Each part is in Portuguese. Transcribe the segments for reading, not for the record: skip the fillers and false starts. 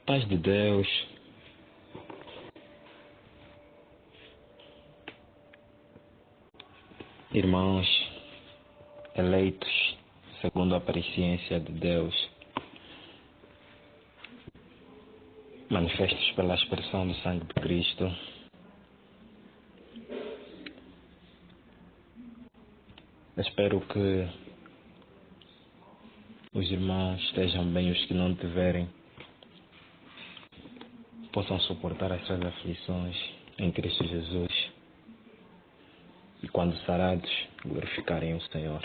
Paz de Deus, irmãos eleitos segundo a presciência de Deus, manifestos pela expressão do sangue de Cristo, espero que os irmãos estejam bem, os que não tiverem possam suportar as suas aflições em Cristo Jesus e quando sarados glorificarem o Senhor.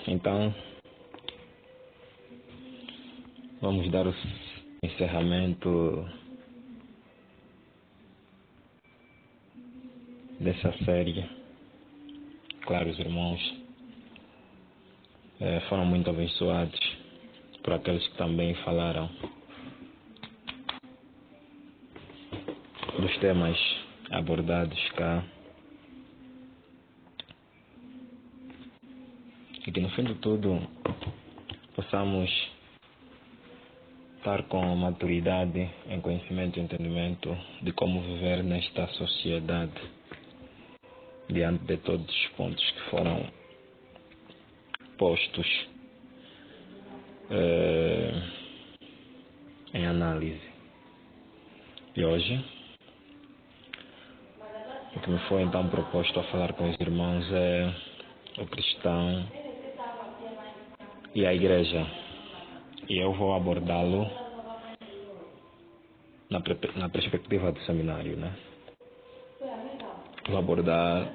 Então, vamos dar o encerramento dessa série. Claro, os irmãos foram muito abençoados por aqueles que também falaram dos temas abordados cá. E que no fim de tudo possamos estar com maturidade em conhecimento e entendimento de como viver nesta sociedade diante de todos os pontos que foram postos em análise. E hoje, o que me foi então proposto a falar com os irmãos é o cristão e a igreja. E eu vou abordá-lo na perspectiva do seminário, né? Vou abordar,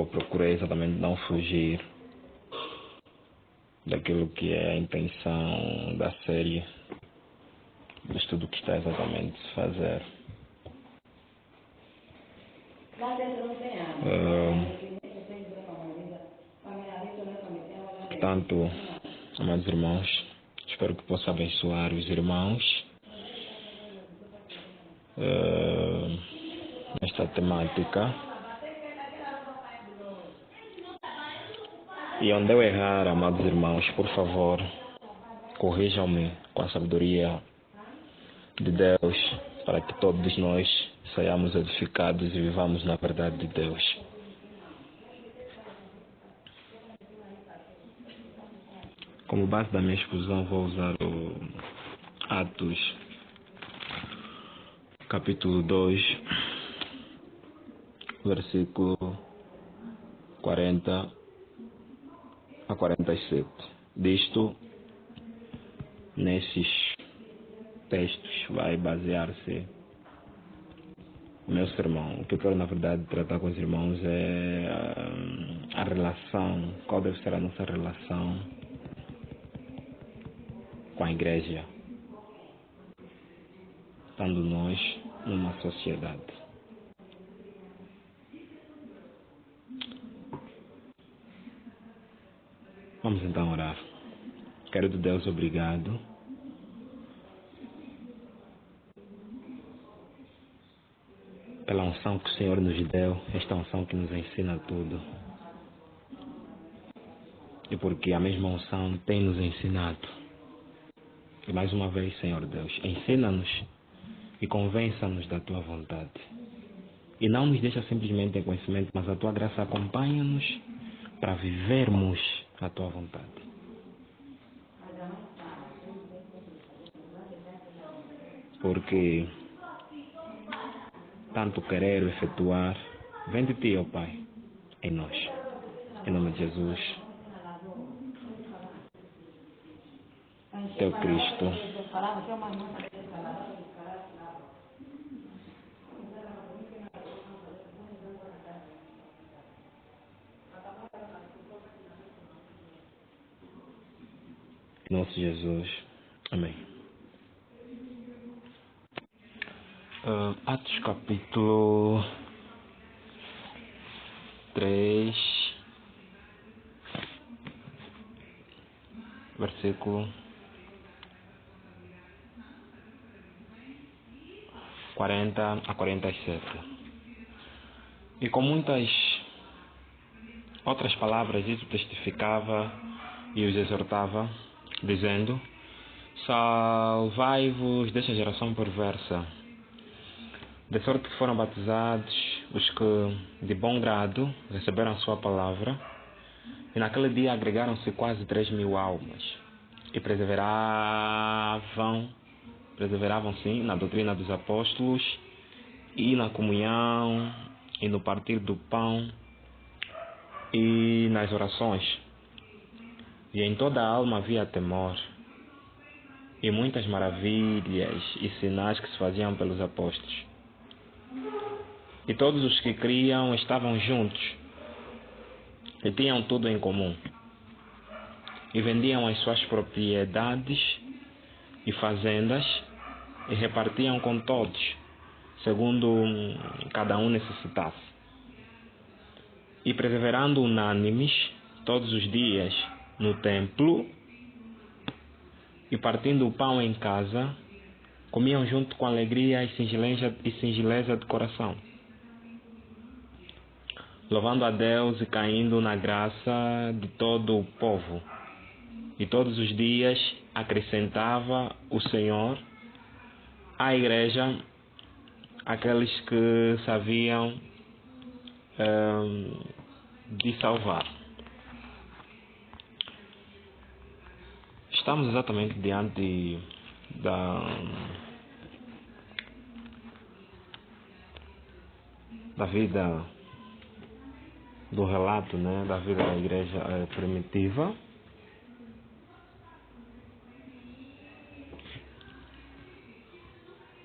procurei exatamente não fugir daquilo que é a intenção da série, do estudo que está exatamente a se fazer. Portanto, amados irmãos, espero que possa abençoar os irmãos nesta temática. E onde eu errar, amados irmãos, por favor, corrijam-me com a sabedoria de Deus, para que todos nós saiamos edificados e vivamos na verdade de Deus. Como base da minha exposição, vou usar o Atos, capítulo 2, versículo 40 a 47. Disto, nesses textos, vai basear-se o meu sermão. O que eu quero, na verdade, tratar com os irmãos é a relação, qual deve ser a nossa relação com a igreja, estando nós numa sociedade. Vamos então orar. Querido Deus, obrigado pela unção que o Senhor nos deu, esta unção que nos ensina tudo. E porque a mesma unção tem nos ensinado. E mais uma vez, Senhor Deus, ensina-nos e convença-nos da Tua vontade. E não nos deixa simplesmente em conhecimento, mas a Tua graça acompanha-nos para vivermos a Tua vontade. Porque tanto querer efetuar vem de Ti, ó Pai, em nós. Em nome de Jesus, Teu Cristo. Nosso Jesus. Amém. Atos capítulo 3, versículo 40 a 47. E com muitas outras palavras, isso testificava e os exortava, dizendo: salvai-vos desta geração perversa. De sorte que foram batizados os que de bom grado receberam a sua palavra, e naquele dia agregaram-se quase 3.000 almas, e perseveravam sim na doutrina dos apóstolos, e na comunhão, e no partir do pão, e nas orações. E em toda a alma havia temor, e muitas maravilhas e sinais que se faziam pelos apóstolos. E todos os que criam estavam juntos, e tinham tudo em comum, e vendiam as suas propriedades e fazendas, e repartiam com todos, segundo cada um necessitasse. E perseverando unânimes todos os dias no templo, e partindo o pão em casa, comiam junto com alegria e singeleza de coração, louvando a Deus e caindo na graça de todo o povo. E todos os dias acrescentava o Senhor à igreja aqueles que sabiam de salvar. Estamos exatamente diante da vida, do relato, né, da vida da igreja primitiva.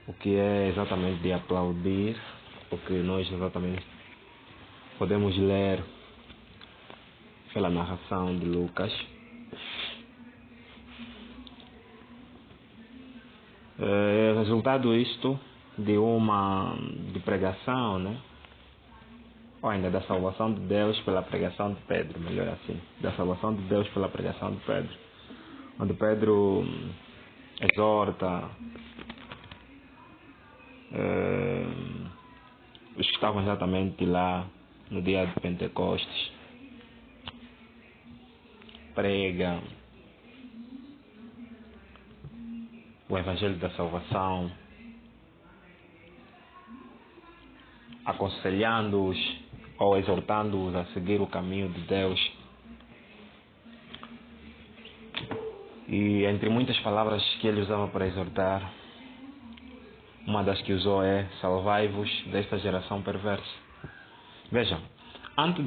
O que é exatamente de aplaudir, o que nós exatamente podemos ler pela narração de Lucas. Resultado isto de pregação, né? Ou ainda da salvação de Deus pela pregação de Pedro, melhor assim, da salvação de Deus pela pregação de Pedro, onde Pedro exorta os que estavam exatamente lá no dia de Pentecostes, prega o Evangelho da Salvação, aconselhando-os ou exortando-os a seguir o caminho de Deus. E entre muitas palavras que ele usava para exortar, uma das que usou é: salvai-vos desta geração perversa. Vejam, antes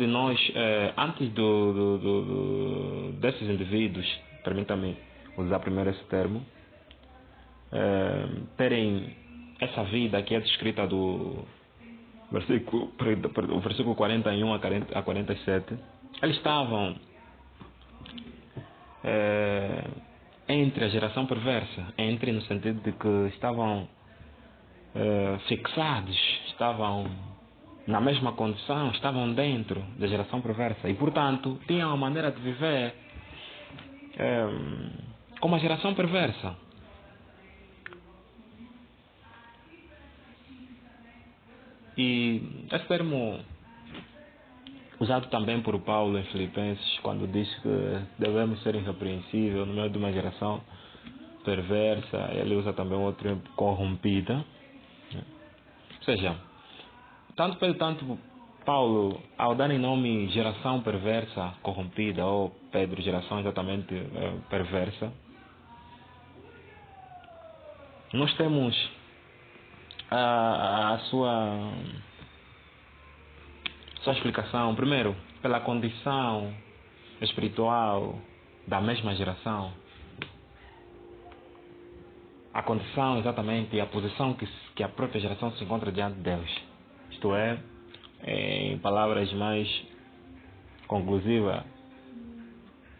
desses indivíduos, permita-me usar primeiro esse termo, terem essa vida que é descrita do versículo 41 a 47, eles estavam entre a geração perversa, entre no sentido de que estavam fixados, estavam na mesma condição, estavam dentro da geração perversa e, portanto, tinham a maneira de viver como a geração perversa. E esse termo usado também por Paulo em Filipenses, quando diz que devemos ser irrepreensíveis no meio de uma geração perversa, ele usa também outro termo, corrompida. Ou seja, tanto Paulo, ao dar em nome geração perversa, corrompida, ou Pedro, geração exatamente perversa, nós temos a sua explicação, primeiro, pela condição espiritual da mesma geração. A condição exatamente e a posição que a própria geração se encontra diante de Deus. Isto é, em palavras mais conclusivas,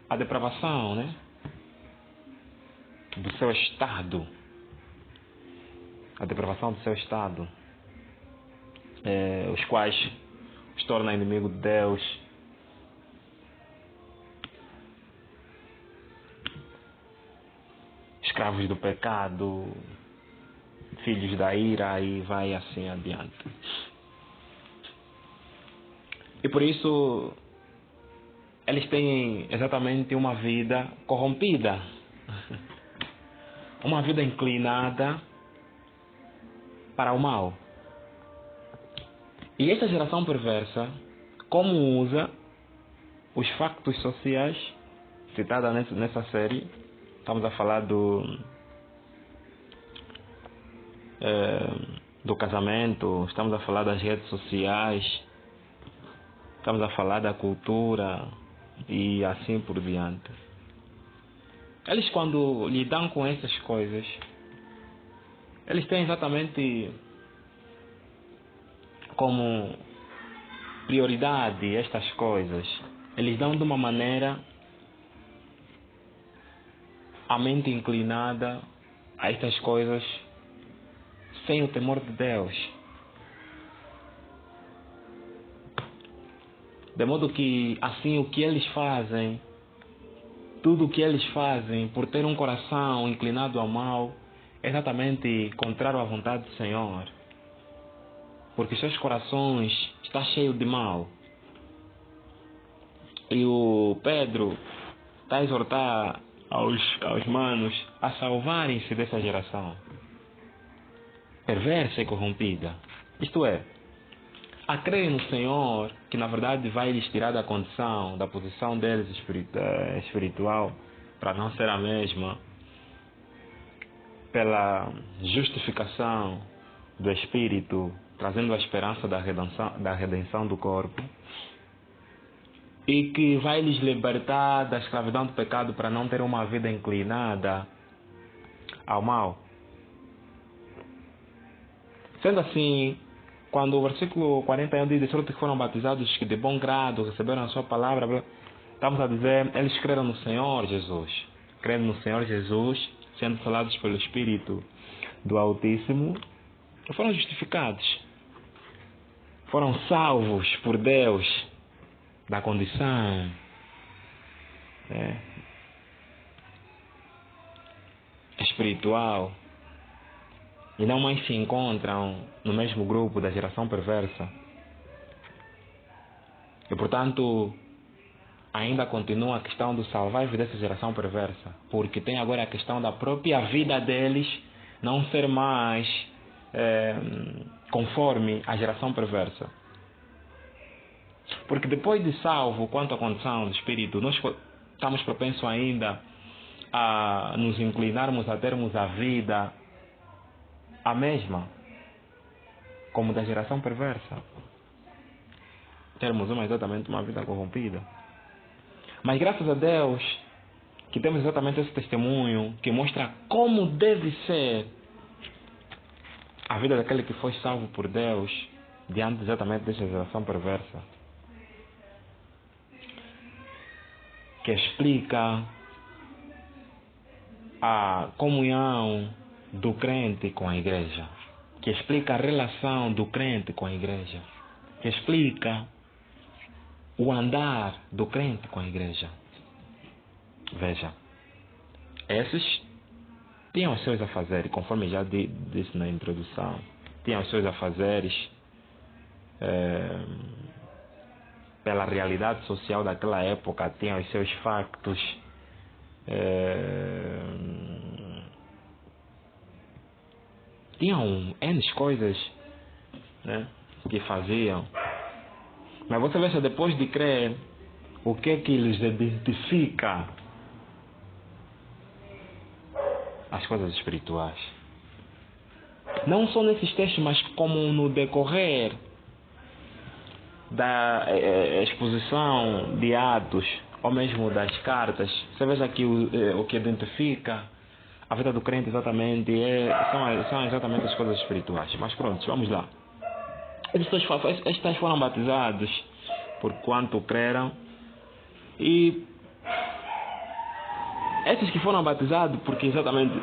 a depravação, né, do seu estado. A depravação do seu estado, os quais os torna inimigo de Deus, escravos do pecado, filhos da ira e vai assim adiante. E por isso eles têm exatamente uma vida corrompida, uma vida inclinada para o mal. E esta geração perversa, como usa os factos sociais citados nessa série, estamos a falar do casamento, estamos a falar das redes sociais, estamos a falar da cultura e assim por diante. Eles, quando lidam com essas coisas, eles têm exatamente como prioridade estas coisas. Eles dão de uma maneira a mente inclinada a estas coisas sem o temor de Deus. De modo que assim o que eles fazem, tudo o que eles fazem por ter um coração inclinado ao mal, é exatamente contrário à vontade do Senhor. Porque seus corações estão cheios de mal. E o Pedro está a exortar aos manos a salvarem-se dessa geração perversa e corrompida. Isto é, a crer no Senhor, que na verdade vai lhes tirar da condição, da posição deles espiritual, para não ser a mesma, pela justificação do Espírito, trazendo a esperança da redenção do corpo, e que vai lhes libertar da escravidão do pecado para não ter uma vida inclinada ao mal. Sendo assim, quando o versículo 41 diz: de sorte que foram batizados que de bom grado receberam a sua palavra, estamos a dizer, eles creram no Senhor Jesus. Crendo no Senhor Jesus, sendo falados pelo Espírito do Altíssimo, foram justificados. Foram salvos por Deus da condição espiritual. E não mais se encontram no mesmo grupo da geração perversa. E portanto, ainda continua a questão do salvar dessa geração perversa. Porque tem agora a questão da própria vida deles não ser mais conforme a geração perversa. Porque depois de salvo, quanto à condição do Espírito, nós estamos propensos ainda a nos inclinarmos a termos a vida a mesma como da geração perversa. Termos exatamente uma vida corrompida. Mas graças a Deus que temos exatamente esse testemunho que mostra como deve ser a vida daquele que foi salvo por Deus diante exatamente dessa geração perversa, que explica a comunhão do crente com a igreja, que explica a relação do crente com a igreja, que explica o andar do crente com a igreja. Veja, esses tinham os seus afazeres, conforme já disse na introdução, tinham os seus afazeres pela realidade social daquela época, tinham os seus factos, tinham N coisas, né, que faziam. Mas você veja, depois de crer, o que é que lhes identifica as coisas espirituais? Não só nesses textos, mas como no decorrer da exposição de Atos, ou mesmo das cartas. Você veja que o que identifica a vida do crente exatamente são exatamente as coisas espirituais. Mas pronto, vamos lá. Estes foram batizados por quanto creram, e esses que foram batizados porque exatamente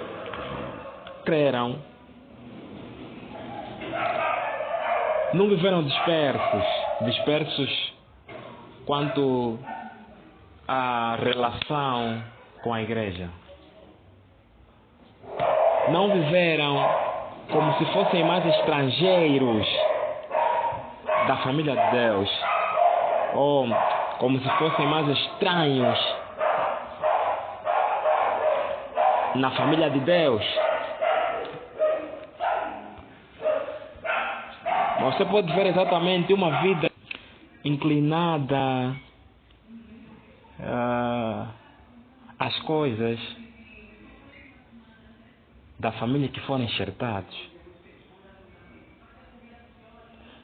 creram não viveram dispersos quanto à relação com a igreja. Não viveram como se fossem mais estrangeiros da família de Deus, ou como se fossem mais estranhos na família de Deus. Você pode ver exatamente uma vida inclinada às coisas da família que foram enxertados.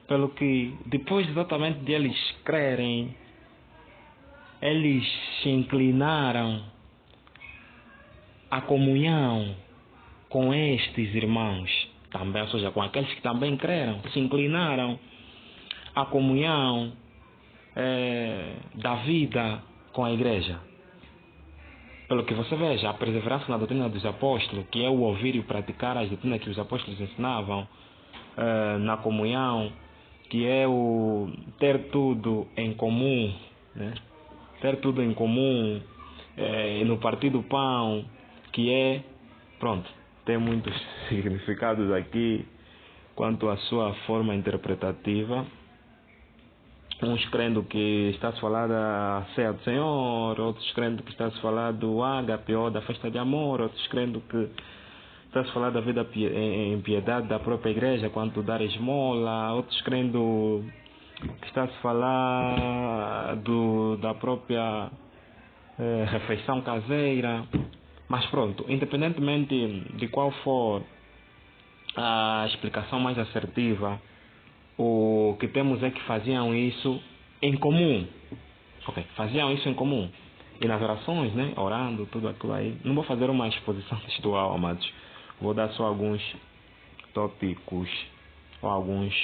Pelo que, depois exatamente de eles crerem, eles se inclinaram à comunhão com estes irmãos também, ou seja, com aqueles que também creram, se inclinaram à comunhão da vida com a igreja. Pelo que você veja, a perseverança na doutrina dos apóstolos, que é o ouvir e praticar as doutrinas que os apóstolos ensinavam, na comunhão, que é o ter tudo em comum, né? Ter tudo em comum, no partir do pão, que é, pronto, tem muitos significados aqui quanto à sua forma interpretativa. Uns crendo que está a falar da ceia do Senhor, outros crendo que está a falar do ágape ou da festa de amor, outros crendo que está a falar da vida em piedade da própria igreja quanto dar esmola, outros crendo que está a falar da própria refeição caseira. Mas pronto, independentemente de qual for a explicação mais assertiva, o que temos é que faziam isso em comum. Ok, faziam isso em comum. E nas orações, né, orando, tudo aquilo aí. Não vou fazer uma exposição textual, amados. Vou dar só alguns tópicos ou alguns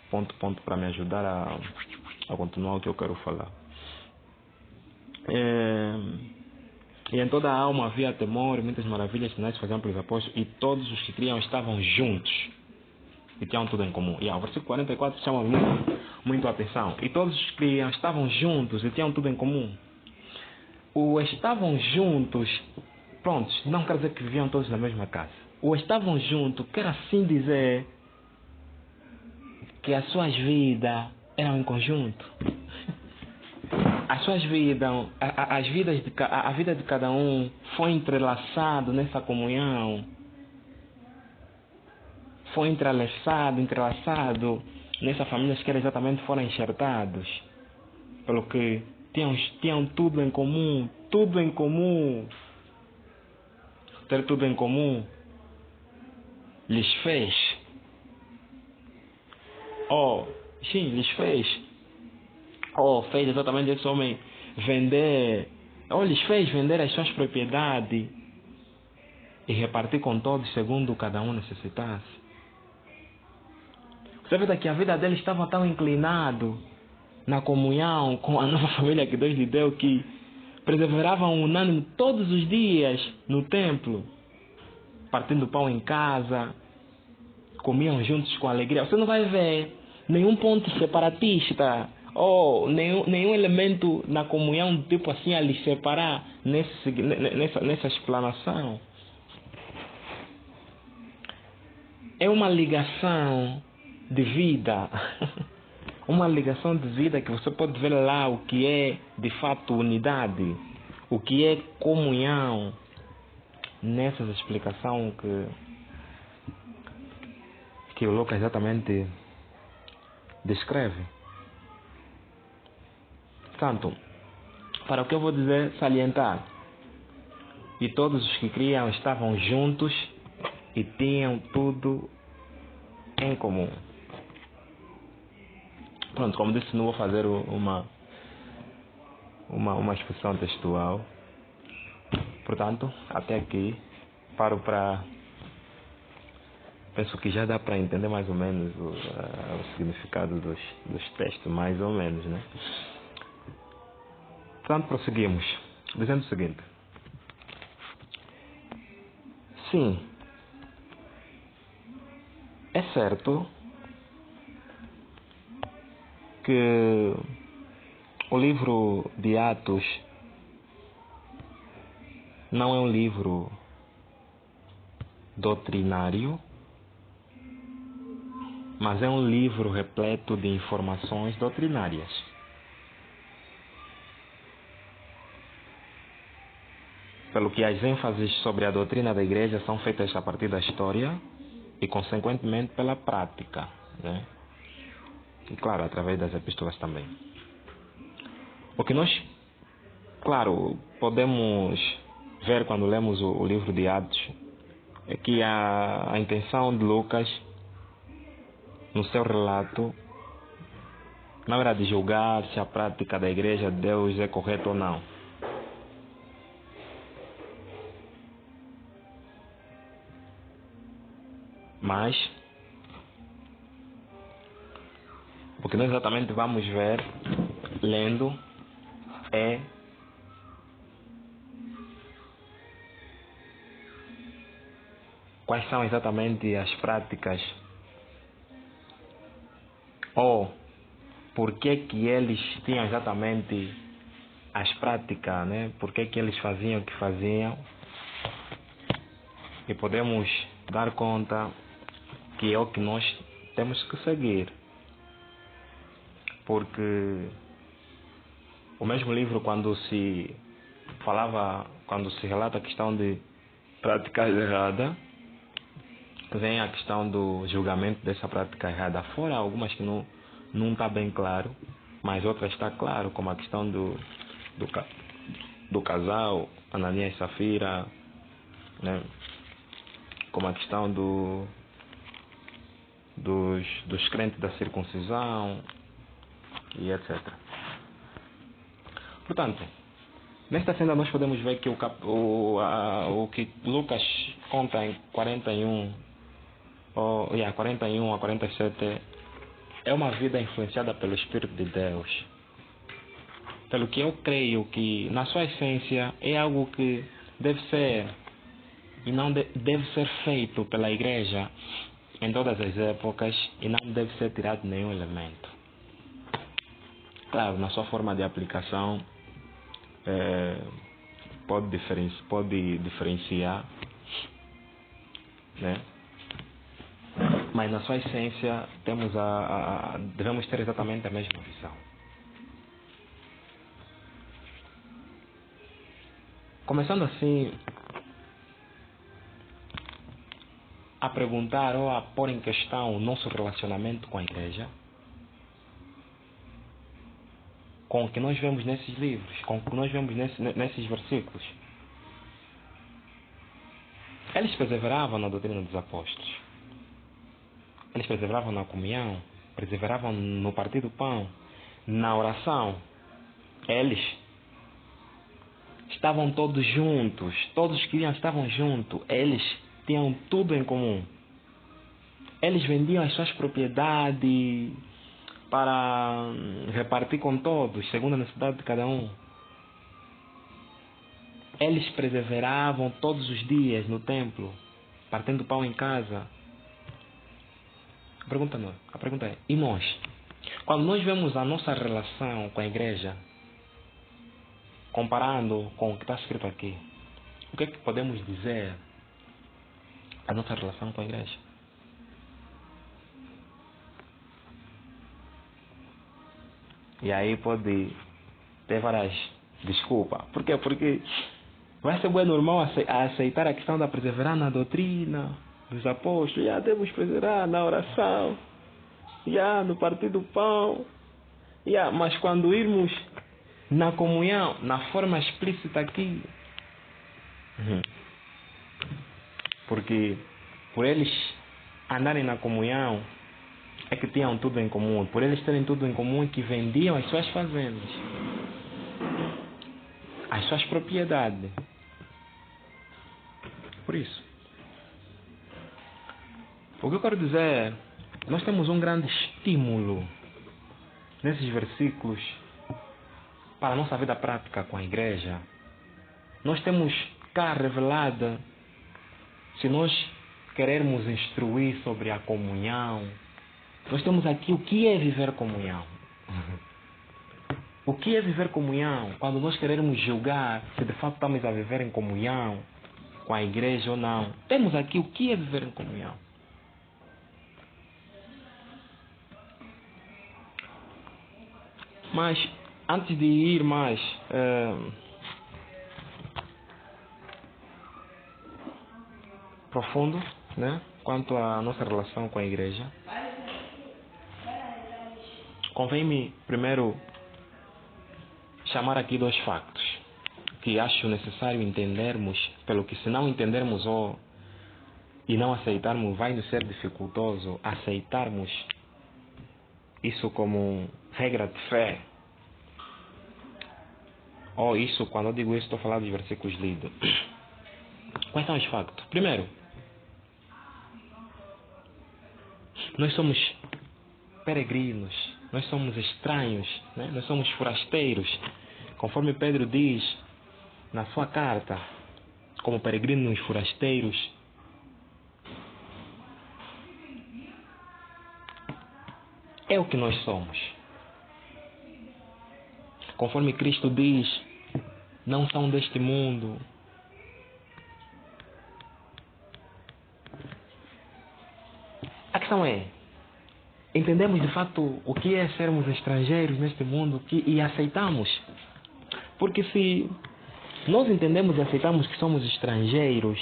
ponto para me ajudar a continuar o que eu quero falar. E em toda a alma havia temor e muitas maravilhas, sinais faziam pelos apóstolos, e todos os que criam estavam juntos e tinham tudo em comum. E o versículo 44 chama muito a atenção. E todos os que criam estavam juntos e tinham tudo em comum. O estavam juntos, prontos, não quer dizer que viviam todos na mesma casa. O estavam juntos quer assim dizer que as suas vidas eram em conjunto. As suas vidas, a vida de cada um foi entrelaçado nessa comunhão. Foi entrelaçado nessa família que exatamente foram enxertados. Pelo que tinham tudo em comum. Tudo em comum. Ter tudo em comum lhes fez. Fez exatamente esse homem vender. Lhes fez vender as suas propriedades e repartir com todos segundo cada um necessitasse. Você vê que a vida dele estava tão inclinado na comunhão com a nova família que Deus lhe deu, que perseveravam unânime todos os dias no templo, partindo pão em casa, comiam juntos com alegria. Você não vai ver nenhum ponto separatista ou nenhum elemento na comunhão tipo assim a lhes separar nessa explanação. É uma ligação de vida. Uma ligação de vida que você pode ver lá o que é de fato unidade, o que é comunhão, nessa explicação que o Lucas exatamente descreve. Portanto, para o que eu vou dizer, salientar, e todos os que criam estavam juntos e tinham tudo em comum. Pronto, como disse, não vou fazer uma exposição textual. Portanto, até aqui paro para... Penso que já dá para entender mais ou menos o significado dos textos, mais ou menos, né? Portanto, prosseguimos, dizendo o seguinte. Sim, é certo que o livro de Atos não é um livro doutrinário, mas é um livro repleto de informações doutrinárias. Pelo que as ênfases sobre a doutrina da igreja são feitas a partir da história e, consequentemente, pela prática, né? E, claro, através das epístolas também. O que nós, claro, podemos ver quando lemos o livro de Atos é que a intenção de Lucas, no seu relato, não era de julgar se a prática da igreja de Deus é correta ou não. Mas o que nós exatamente vamos ver lendo é quais são exatamente as práticas ou por que eles tinham exatamente as práticas, né? Por que eles faziam o que faziam, e podemos dar conta que é o que nós temos que seguir. Porque o mesmo livro, quando se relata a questão de práticas erradas, vem a questão do julgamento dessa prática errada. Fora algumas que não está bem claro, mas outras está claro, como a questão do casal Ananias e Safira, né? Como a questão dos crentes da circuncisão e etc. Portanto, nesta cena nós podemos ver que o que Lucas conta em 41 a 47 é uma vida influenciada pelo Espírito de Deus. Pelo que eu creio que, na sua essência, é algo que deve ser e não deve ser feito pela igreja em todas as épocas e não deve ser tirado nenhum elemento. Claro, na sua forma de aplicação pode diferenciar, né? Mas na sua essência devemos ter exatamente a mesma visão. Começando assim a perguntar ou a pôr em questão o nosso relacionamento com a igreja, com o que nós vemos nesses livros, com o que nós vemos nesses versículos. Eles perseveravam na doutrina dos apóstolos. Eles perseveravam na comunhão, perseveravam no partir do pão, na oração. Eles estavam todos juntos, todos que estavam juntos, eles tinham tudo em comum. Eles vendiam as suas propriedades para repartir com todos, segundo a necessidade de cada um. Eles perseveravam todos os dias no templo, partindo pão em casa. A pergunta é, e nós? Quando nós vemos a nossa relação com a igreja, comparando com o que está escrito aqui, o que é que podemos dizer a nossa relação com a igreja? E aí pode ter várias desculpas. Por quê? Porque vai ser bem normal aceitar a questão da perseverar na doutrina dos apóstolos. Já devemos perseverar na oração, no partir do pão. Mas quando irmos na comunhão, na forma explícita aqui, porque por eles andarem na comunhão é que tinham tudo em comum. Por eles terem tudo em comum é que vendiam as suas fazendas, as suas propriedades. Por isso, o que eu quero dizer é, nós temos um grande estímulo nesses versículos para a nossa vida prática com a igreja. Nós temos cá revelada, se nós querermos instruir sobre a comunhão, nós temos aqui o que é viver comunhão. O que é viver comunhão? Quando nós queremos julgar se de fato estamos a viver em comunhão com a igreja ou não, temos aqui o que é viver em comunhão. Mas, antes de ir mais profundo, né, quanto à nossa relação com a igreja, convém-me primeiro chamar aqui 2 factos que acho necessário entendermos, pelo que se não entendermos e não aceitarmos, vai nos ser dificultoso aceitarmos isso como regra de fé. Ou isso, quando eu digo isso, estou falando de versículos lidos. Quais são os factos? Primeiro, nós somos peregrinos, nós somos estranhos, né? Nós somos forasteiros, conforme Pedro diz na sua carta, como peregrinos forasteiros. É o que nós somos. Conforme Cristo diz, não são deste mundo. A questão é, entendemos de fato o que é sermos estrangeiros neste mundo e aceitamos. Porque se nós entendemos e aceitamos que somos estrangeiros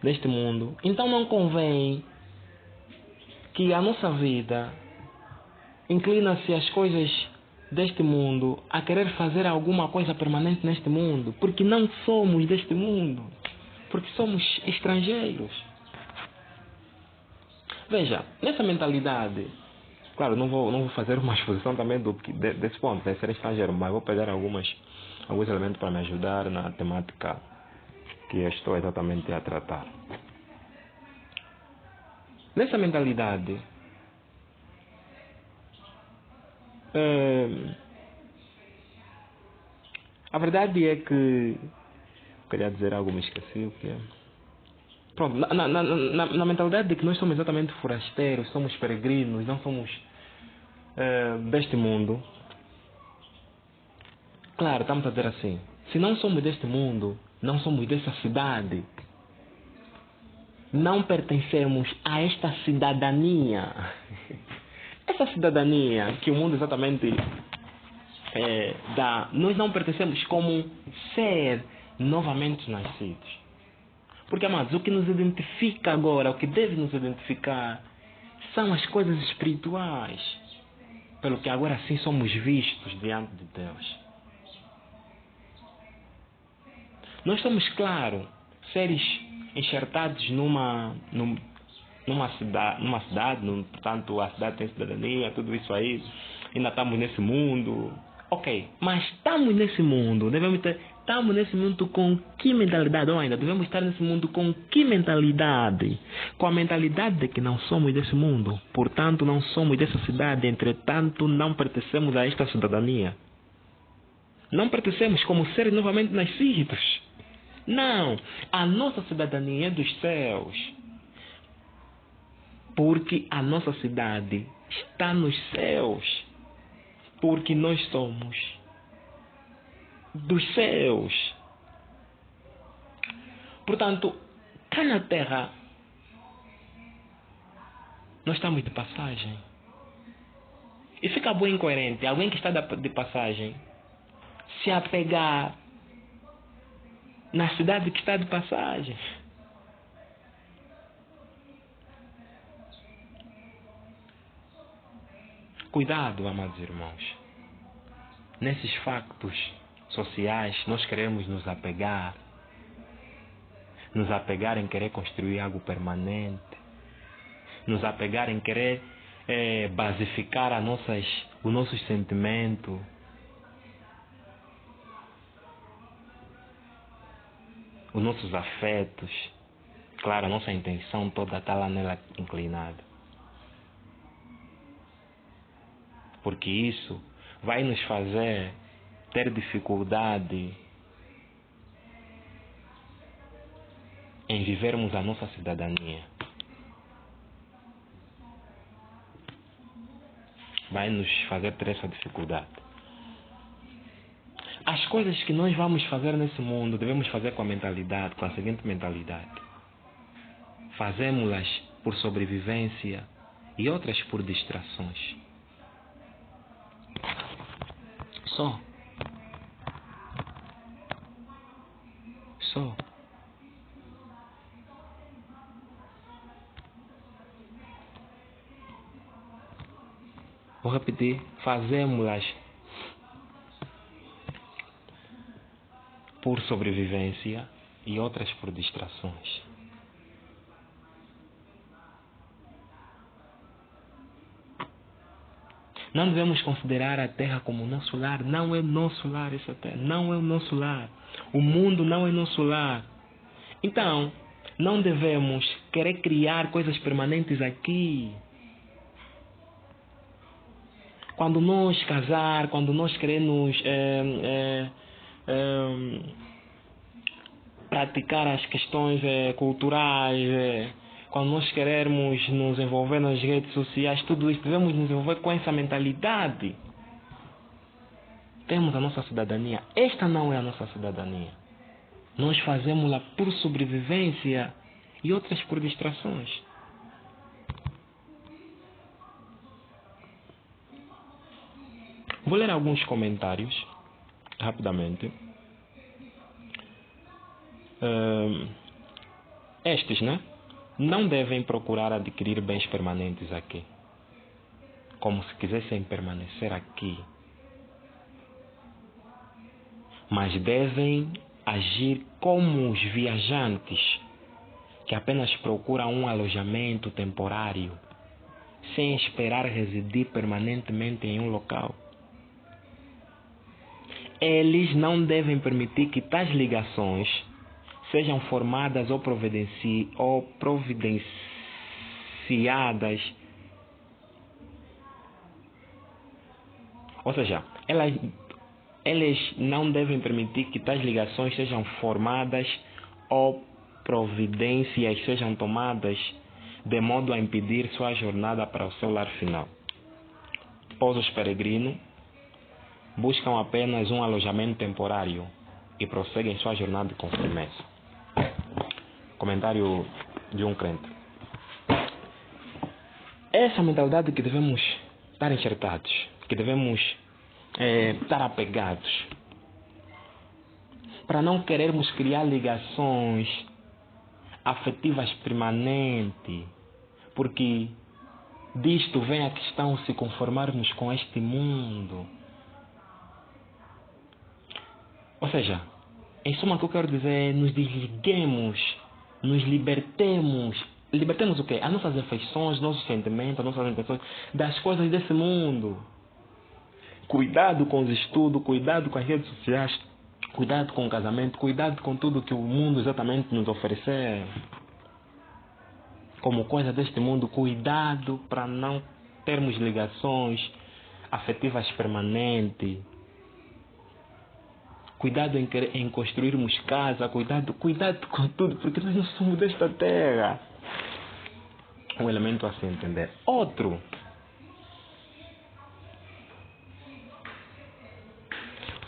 neste mundo, então não convém que a nossa vida inclina-se às coisas deste mundo, a querer fazer alguma coisa permanente neste mundo, porque não somos deste mundo, porque somos estrangeiros. Veja, nessa mentalidade, claro, não vou fazer uma exposição também desse ponto, de ser estrangeiro, mas vou pegar alguns elementos para me ajudar na temática que eu estou exatamente a tratar. Nessa mentalidade, a verdade é que eu queria dizer algo, me esqueci o que é. Pronto, na mentalidade de que nós somos exatamente forasteiros, somos peregrinos, não somos deste mundo. Claro, estamos a dizer assim, se não somos deste mundo, não somos dessa cidade, não pertencemos a esta cidadania. Essa cidadania que o mundo exatamente dá, nós não pertencemos como ser novamente nascidos. Porque, amados, o que nos identifica agora, o que deve nos identificar, são as coisas espirituais, pelo que agora sim somos vistos diante de Deus. Nós somos, claro, seres enxertados numa cidade, portanto a cidade tem cidadania, tudo isso aí, ainda estamos nesse mundo, ok, mas estamos nesse mundo, estamos nesse mundo com que mentalidade? Ou ainda devemos estar nesse mundo com que mentalidade? Com a mentalidade de que não somos desse mundo, portanto não somos dessa cidade, entretanto não pertencemos a esta cidadania. Não pertencemos como seres novamente nascidos. Não, a nossa cidadania é dos céus. Porque a nossa cidade está nos céus. Porque nós somos dos céus. Portanto, cá na terra, nós estamos de passagem. E fica bem incoerente alguém que está de passagem se apegar na cidade que está de passagem. Cuidado, amados irmãos. Nesses factos sociais, nós queremos nos apegar em querer construir algo permanente, nos apegar em querer basificar os nossos sentimentos, os nossos afetos. Claro, a nossa intenção toda está lá nela inclinada. Porque isso vai nos fazer ter dificuldade em vivermos a nossa cidadania. Vai nos fazer ter essa dificuldade. As coisas que nós vamos fazer nesse mundo, devemos fazer com a seguinte mentalidade. Fazemos-las por sobrevivência e outras por distrações. Só. Só. Vou repetir. Fazemos-las por sobrevivência e outras por distrações. Não devemos considerar a Terra como nosso lar. Não é nosso lar essa Terra. Não é o nosso lar. O mundo não é nosso lar. Então, não devemos querer criar coisas permanentes aqui. Quando nós casar, quando nós queremos praticar as questões culturais, quando nós queremos nos envolver nas redes sociais, tudo isso, devemos nos envolver com essa mentalidade. Temos a nossa cidadania. Esta não é a nossa cidadania. Nós fazemos-la por sobrevivência e outras por distrações. Vou ler alguns comentários, rapidamente. Estes, né? Não devem procurar adquirir bens permanentes aqui, como se quisessem permanecer aqui, mas devem agir como os viajantes que apenas procuram um alojamento temporário, sem esperar residir permanentemente em um local. Eles não devem permitir que tais ligações sejam formadas ou providenciadas. Ou seja, eles não devem permitir que tais ligações sejam formadas ou providências sejam tomadas de modo a impedir sua jornada para o seu lar final. Pois os peregrinos buscam apenas um alojamento temporário e prosseguem sua jornada com firmeza. Comentário de um crente. Essa mentalidade que devemos estar enxertados, que devemos estar apegados, para não querermos criar ligações afetivas permanentes, porque disto vem a questão se conformarmos com este mundo. Ou seja, em suma, o que eu quero dizer é nos desliguemos, nos libertemos. Libertemos o quê? As nossas afeições, nossos sentimentos, as nossas intenções das coisas desse mundo. Cuidado com os estudos, cuidado com as redes sociais, cuidado com o casamento, cuidado com tudo que o mundo exatamente nos oferecer como coisa deste mundo. Cuidado para não termos ligações afetivas permanentes. Cuidado em construirmos casa, cuidado com tudo, porque nós não somos desta terra. Um elemento a se entender. Outro.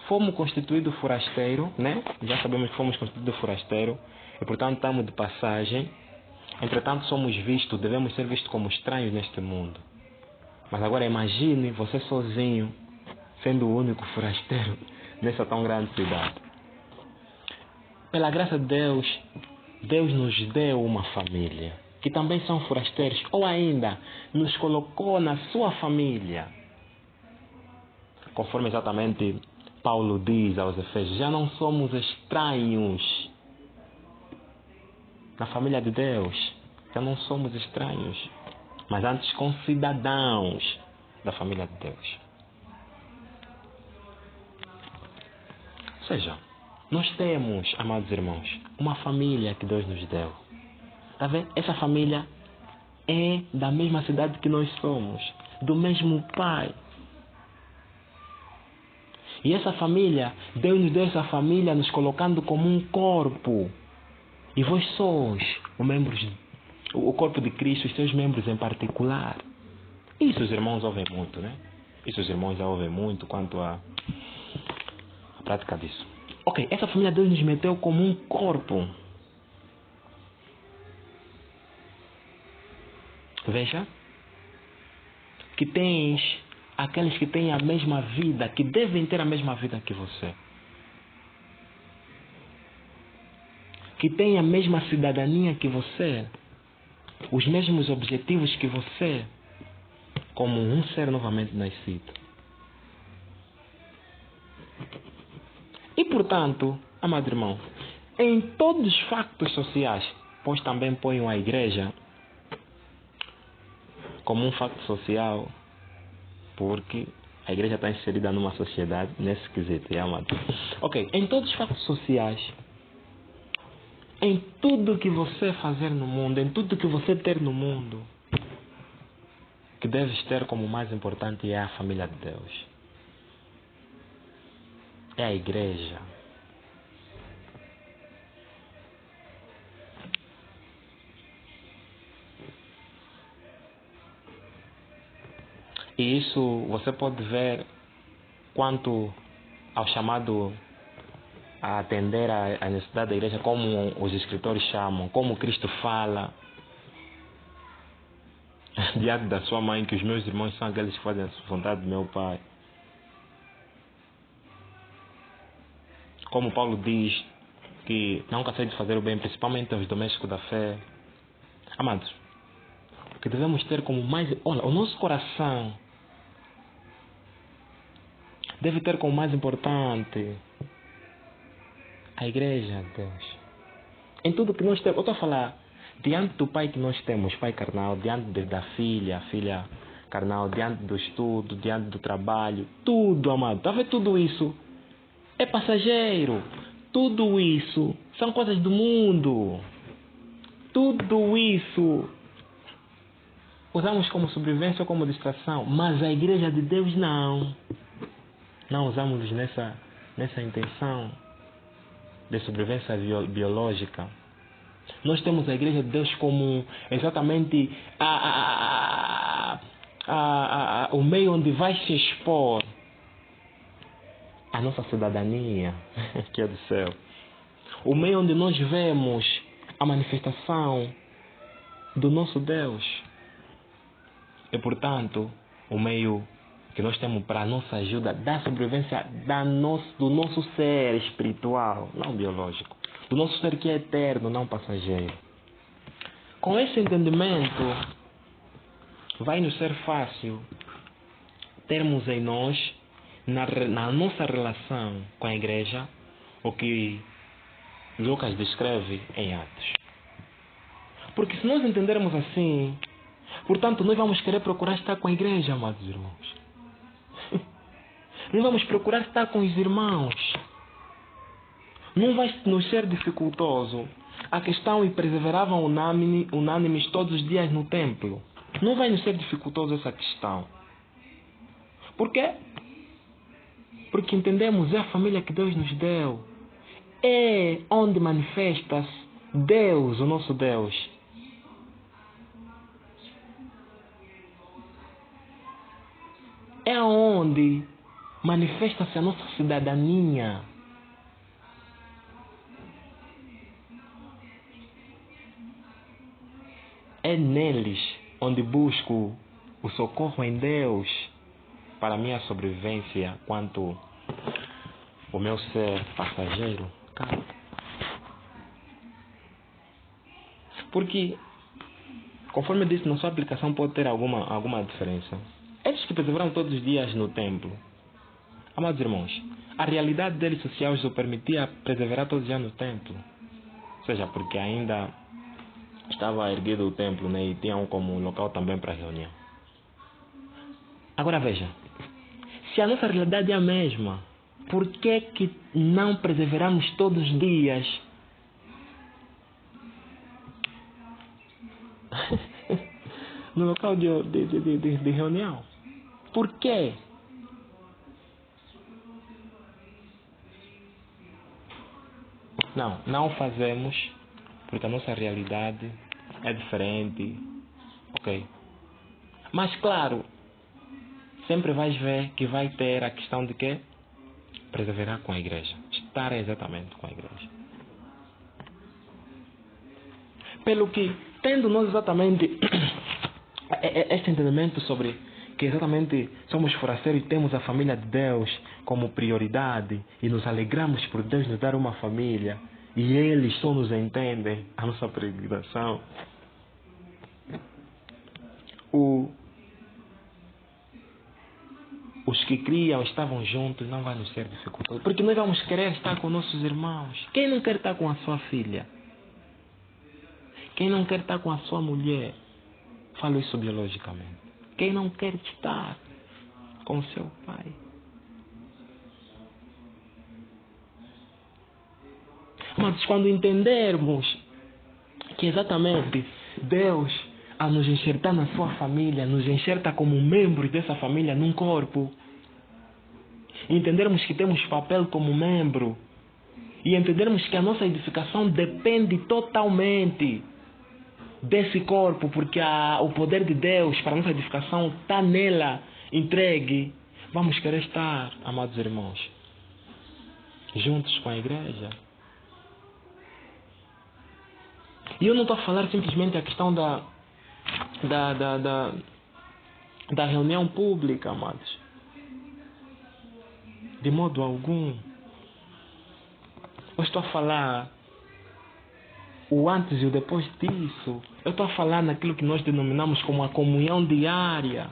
Fomos constituídos forasteiro, né? Já sabemos que fomos constituídos forasteiro e, portanto, estamos de passagem. Entretanto, somos vistos, devemos ser vistos como estranhos neste mundo. Mas agora imagine você sozinho, sendo o único forasteiro nessa tão grande cidade. Pela graça de Deus, Deus nos deu uma família, que também são forasteiros, ou ainda nos colocou na sua família. Conforme exatamente Paulo diz aos Efésios, já não somos estranhos na família de Deus, já não somos estranhos, mas antes concidadãos da família de Deus. Ou seja, nós temos, amados irmãos, uma família que Deus nos deu. Está vendo? Essa família é da mesma cidade que nós somos, do mesmo pai. E essa família, Deus nos deu essa família nos colocando como um corpo. E vós sois o corpo de Cristo, os seus membros em particular. Isso os irmãos ouvem muito, né? Isso os irmãos já ouvem muito quanto à prática disso. Ok, essa família Deus nos meteu como um corpo. Veja que tens aqueles que têm a mesma vida, que devem ter a mesma vida que você, que têm a mesma cidadania que você, os mesmos objetivos que você, como um ser novamente nascido. E portanto, amado irmão, em todos os factos sociais, pois também ponham a igreja como um facto social, porque a igreja está inserida numa sociedade nesse quesito, amado. Ok, em todos os factos sociais, em tudo que você fazer no mundo, em tudo que você ter no mundo, que deves ter como mais importante é a família de Deus. É a igreja. E isso você pode ver quanto ao chamado a atender à necessidade da igreja, como os escritores chamam, como Cristo fala diante da sua mãe, que os meus irmãos são aqueles que fazem a vontade do meu Pai. Como Paulo diz que não cansei de fazer o bem, principalmente aos domésticos da fé. Amados, o que devemos ter como mais... Olha, o nosso coração deve ter como mais importante a igreja de Deus. Em tudo que nós temos, eu estou a falar diante do pai que nós temos, pai carnal, diante da filha, filha carnal, diante do estudo, diante do trabalho, tudo, amado. Está a ver tudo isso? É passageiro. Tudo isso são coisas do mundo. Tudo isso usamos como sobrevivência ou como distração, mas a igreja de Deus não. Não usamos nessa intenção de sobrevivência biológica. Nós temos a igreja de Deus como exatamente o meio onde vai se expor a nossa cidadania, que é do céu. O meio onde nós vemos a manifestação do nosso Deus. E portanto, o meio que nós temos para a nossa ajuda da sobrevivência do nosso ser espiritual, não biológico. Do nosso ser que é eterno, não passageiro. Com esse entendimento, vai nos ser fácil termos em nós, na nossa relação com a igreja, o que Lucas descreve em Atos. Porque se nós entendermos assim, portanto, nós vamos querer procurar estar com a igreja, amados irmãos. Nós vamos procurar estar com os irmãos. Não vai nos ser dificultoso a questão e perseveravam unânimes todos os dias no templo. Não vai nos ser dificultoso essa questão. Por quê? Porque entendemos, é a família que Deus nos deu. É onde manifesta-se Deus, o nosso Deus. É onde manifesta-se a nossa cidadania. É neles onde busco o socorro em Deus para a minha sobrevivência quanto o meu ser passageiro. Cara. Porque, conforme eu disse, na sua aplicação pode ter alguma diferença. Eles que perseveram todos os dias no templo, amados irmãos, a realidade deles social os permitia perseverar todos os dias no templo. Ou seja, porque ainda estava erguido o templo, né, e tinham como local também para reunião. Agora veja, se a nossa realidade é a mesma, por que não perseveramos todos os dias no local de reunião? Por quê? Não fazemos porque a nossa realidade é diferente. Ok. Mas claro, sempre vais ver que vai ter a questão de que perseverar com a igreja. Estar exatamente com a igreja. Pelo que, tendo nós exatamente este entendimento sobre que exatamente somos forasteiros e temos a família de Deus como prioridade e nos alegramos por Deus nos dar uma família e eles só nos entendem a nossa peregrinação. Os que criam estavam juntos, não vai nos ser dificultoso, porque nós vamos querer estar com nossos irmãos. Quem não quer estar com a sua filha? Quem não quer estar com a sua mulher? Falo isso biologicamente. Quem não quer estar com seu pai? Mas quando entendermos que exatamente Deus, a nos enxertar na sua família, nos enxerta como membros dessa família num corpo, entendermos que temos papel como membro e entendermos que a nossa edificação depende totalmente desse corpo, porque o poder de Deus para a nossa edificação está nela entregue, vamos querer estar, amados irmãos, juntos com a igreja. E eu não estou a falar simplesmente a questão da reunião pública, amados. De modo algum. Eu estou a falar o antes e o depois disso. Eu estou a falar naquilo que nós denominamos como a comunhão diária.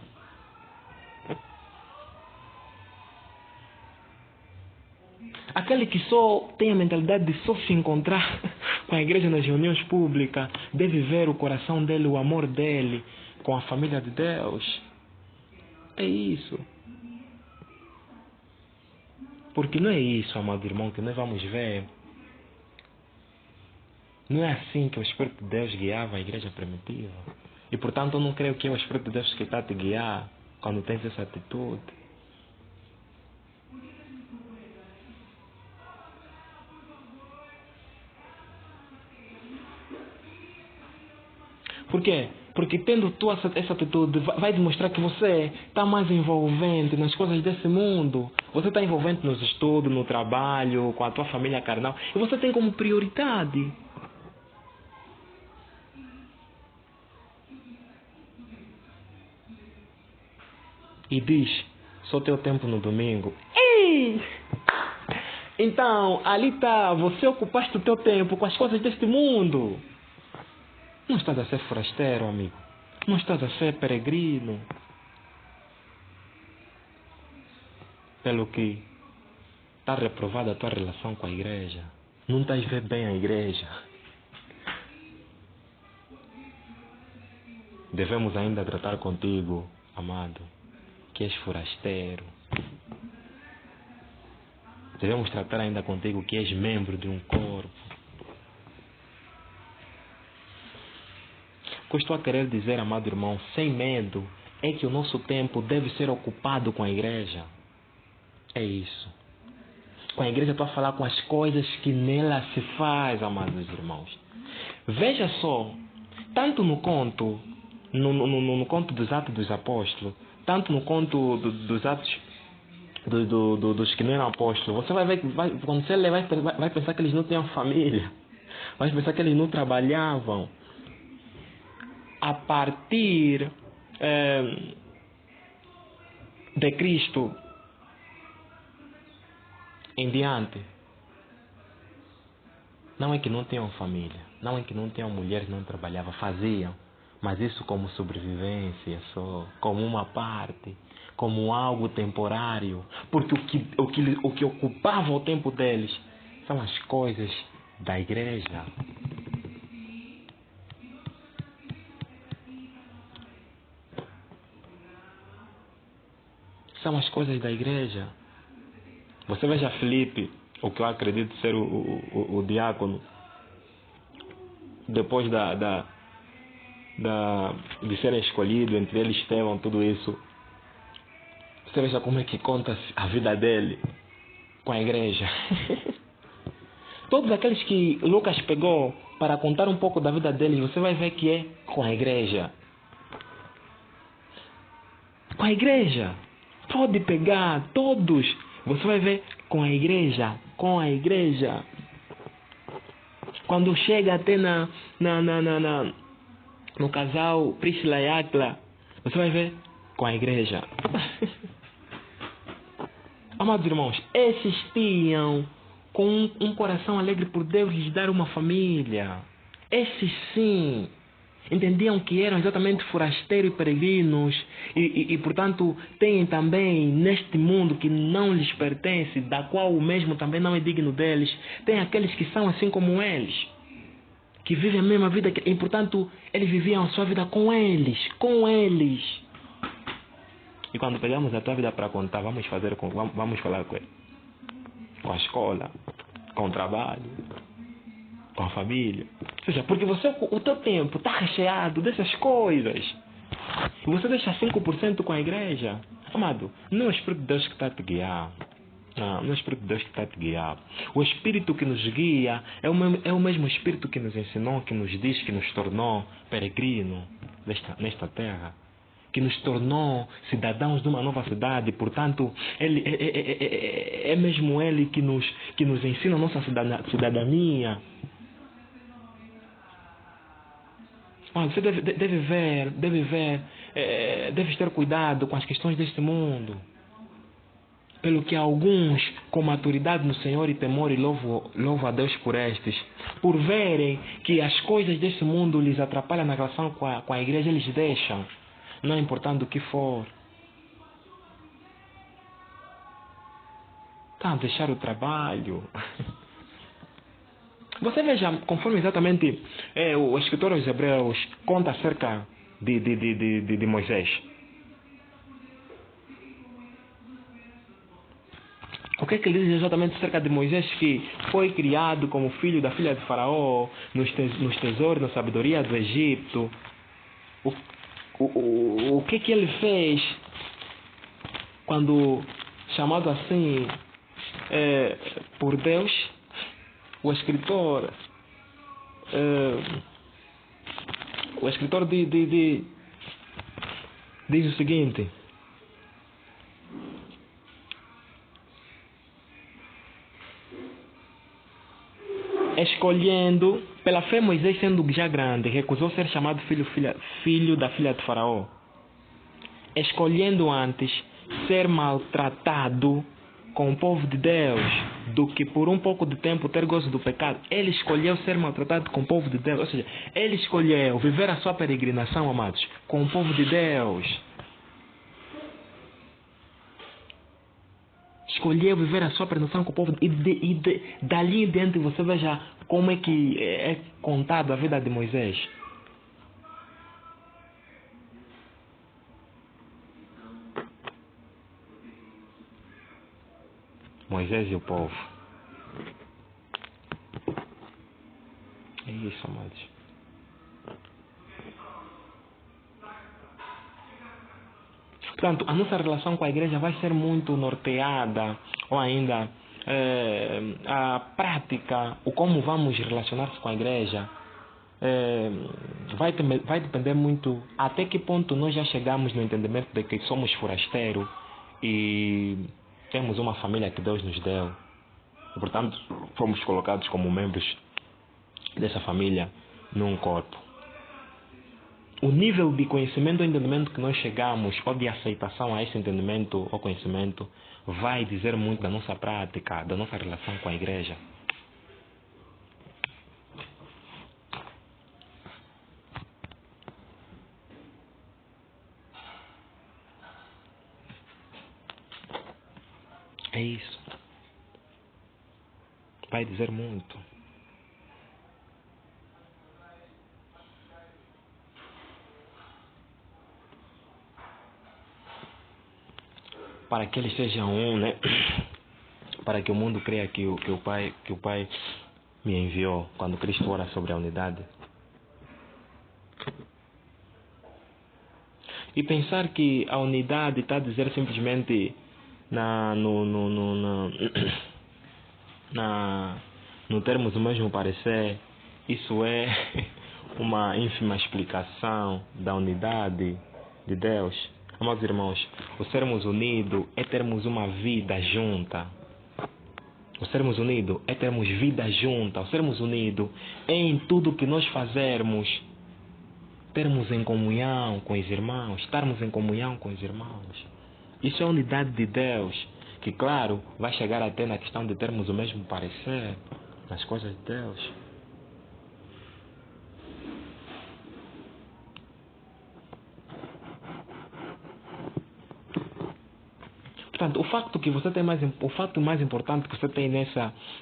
Aquele que só tem a mentalidade de só se encontrar com a igreja nas reuniões públicas deve ver o coração dele, o amor dele com a família de Deus. É isso. Porque não é isso, amado irmão, que nós vamos ver. Não é assim que o Espírito de Deus guiava a igreja primitiva. E portanto eu não creio que é o Espírito de Deus que está a te guiar quando tens essa atitude. Por quê? Porque tendo tu essa atitude, vai demonstrar que você está mais envolvente nas coisas desse mundo. Você está envolvente nos estudos, no trabalho, com a tua família carnal. E você tem como prioridade. E diz, só teu tempo no domingo. Ei! Então, ali está, você ocupaste o teu tempo com as coisas deste mundo. Não estás a ser forasteiro, amigo. Não estás a ser peregrino. Pelo que está reprovada a tua relação com a igreja. Não estás a ver bem a igreja. Devemos ainda tratar contigo, amado, que és forasteiro. Devemos tratar ainda contigo que és membro de um corpo. O que eu estou a querer dizer, amado irmão, sem medo, é que o nosso tempo deve ser ocupado com a igreja. É isso. Com a igreja estou a falar com as coisas que nela se faz, amados irmãos. Veja só, tanto no conto, no conto dos Atos dos Apóstolos, tanto no conto dos Atos dos que não eram apóstolos, você vai ver que quando você ler, vai pensar que eles não tinham família, vai pensar que eles não trabalhavam. A partir de Cristo em diante, não é que não tenham família, não é que não tenham mulheres, não trabalhavam, faziam, mas isso como sobrevivência só, como uma parte, como algo temporário, porque o que ocupava o tempo deles são as coisas da igreja. São as coisas da igreja. Você veja Filipe, o que eu acredito ser o diácono, depois de ser escolhido, entre eles Estevão, tudo isso. Você veja como é que conta a vida dele com a igreja. Todos aqueles que Lucas pegou para contar um pouco da vida deles, você vai ver que é com a igreja. Com a igreja. Pode pegar todos. Você vai ver com a igreja. Com a igreja. Quando chega até no casal Priscila e Áquila, você vai ver com a igreja. Amados irmãos, esses tinham com um coração alegre por Deus lhes dar uma família. Esses sim entendiam que eram exatamente forasteiros e peregrinos e portanto têm também neste mundo que não lhes pertence, da qual o mesmo também não é digno deles. Tem aqueles que são assim como eles, que vivem a mesma vida e portanto eles viviam a sua vida com eles. E quando pegamos a tua vida para contar, vamos falar com ele, com a escola, com o trabalho, com a família. Ou seja, porque o teu tempo está recheado dessas coisas. E você deixa 5% com a igreja. Amado, não é o Espírito de Deus que está a te guiar. Não é o Espírito de Deus que está a te guiar. O Espírito que nos guia é o mesmo Espírito que nos ensinou, que nos diz, que nos tornou peregrino nesta terra, que nos tornou cidadãos de uma nova cidade. Portanto, ele é mesmo Ele que nos ensina a nossa cidadania. Você deves ter cuidado com as questões deste mundo. Pelo que alguns, com maturidade no Senhor e temor, e louvo a Deus por estes, por verem que as coisas deste mundo lhes atrapalham na relação com a igreja, eles deixam, não importando o que for. Deixar o trabalho. Você veja, conforme exatamente o escritor aos Hebreus conta acerca de Moisés. O que ele diz exatamente acerca de Moisés, que foi criado como filho da filha de Faraó, nos tesouros, na sabedoria do Egito? O que ele fez quando, chamado assim por Deus, o escritor diz o seguinte: escolhendo, pela fé Moisés, sendo já grande, recusou ser chamado filho da filha de Faraó, escolhendo antes ser maltratado com o povo de Deus do que por um pouco de tempo ter gozo do pecado. Ele escolheu ser maltratado com o povo de Deus. Ou seja, ele escolheu viver a sua peregrinação, amados, com o povo de Deus. Escolheu viver a sua peregrinação com o povo de Deus. E dali em diante você veja como é que é contado a vida de Moisés. Moisés e o povo. É isso, amados. Portanto, a nossa relação com a igreja vai ser muito norteada, ou ainda a prática, o como vamos relacionar-se com a igreja, vai depender muito até que ponto nós já chegamos no entendimento de que somos forasteiros e temos uma família que Deus nos deu. E, portanto, fomos colocados como membros dessa família num corpo. O nível de conhecimento ou entendimento que nós chegamos, ou de aceitação a esse entendimento ou conhecimento, vai dizer muito da nossa prática, da nossa relação com a igreja. É isso. Vai dizer muito. Para que eles sejam um, né? Para que o mundo creia que o Pai me enviou, quando Cristo ora sobre a unidade. E pensar que a unidade está a dizer simplesmente no termos do mesmo parecer, isso é uma ínfima explicação da unidade de Deus. Amados irmãos, o sermos unidos é termos uma vida junta. O sermos unidos é termos vida junta. O sermos unidos é em tudo que nós fazermos termos em comunhão com os irmãos, estarmos em comunhão com os irmãos. Isso é a unidade de Deus, que claro, vai chegar até na questão de termos o mesmo parecer nas coisas de Deus. Portanto, o fato mais importante que você tem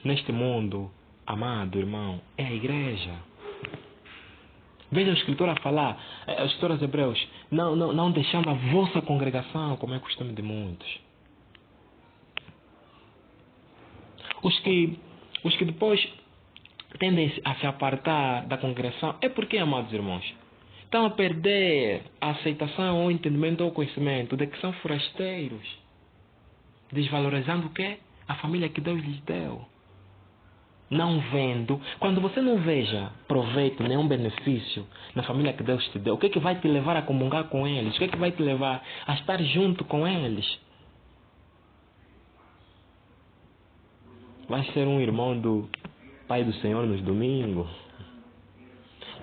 neste mundo, amado irmão, é a igreja. Veja a escritura a falar, a escritura aos Hebreus, não deixando a vossa congregação, como é costume de muitos. Os que depois tendem a se apartar da congregação, é porque, amados irmãos, estão a perder a aceitação, ou o entendimento ou o conhecimento de que são forasteiros, desvalorizando o quê? A família que Deus lhes deu. Não vendo, quando você não veja proveito, nenhum benefício na família que Deus te deu, o que é que vai te levar a comungar com eles? O que é que vai te levar a estar junto com eles? Vai ser um irmão do Pai do Senhor nos domingos?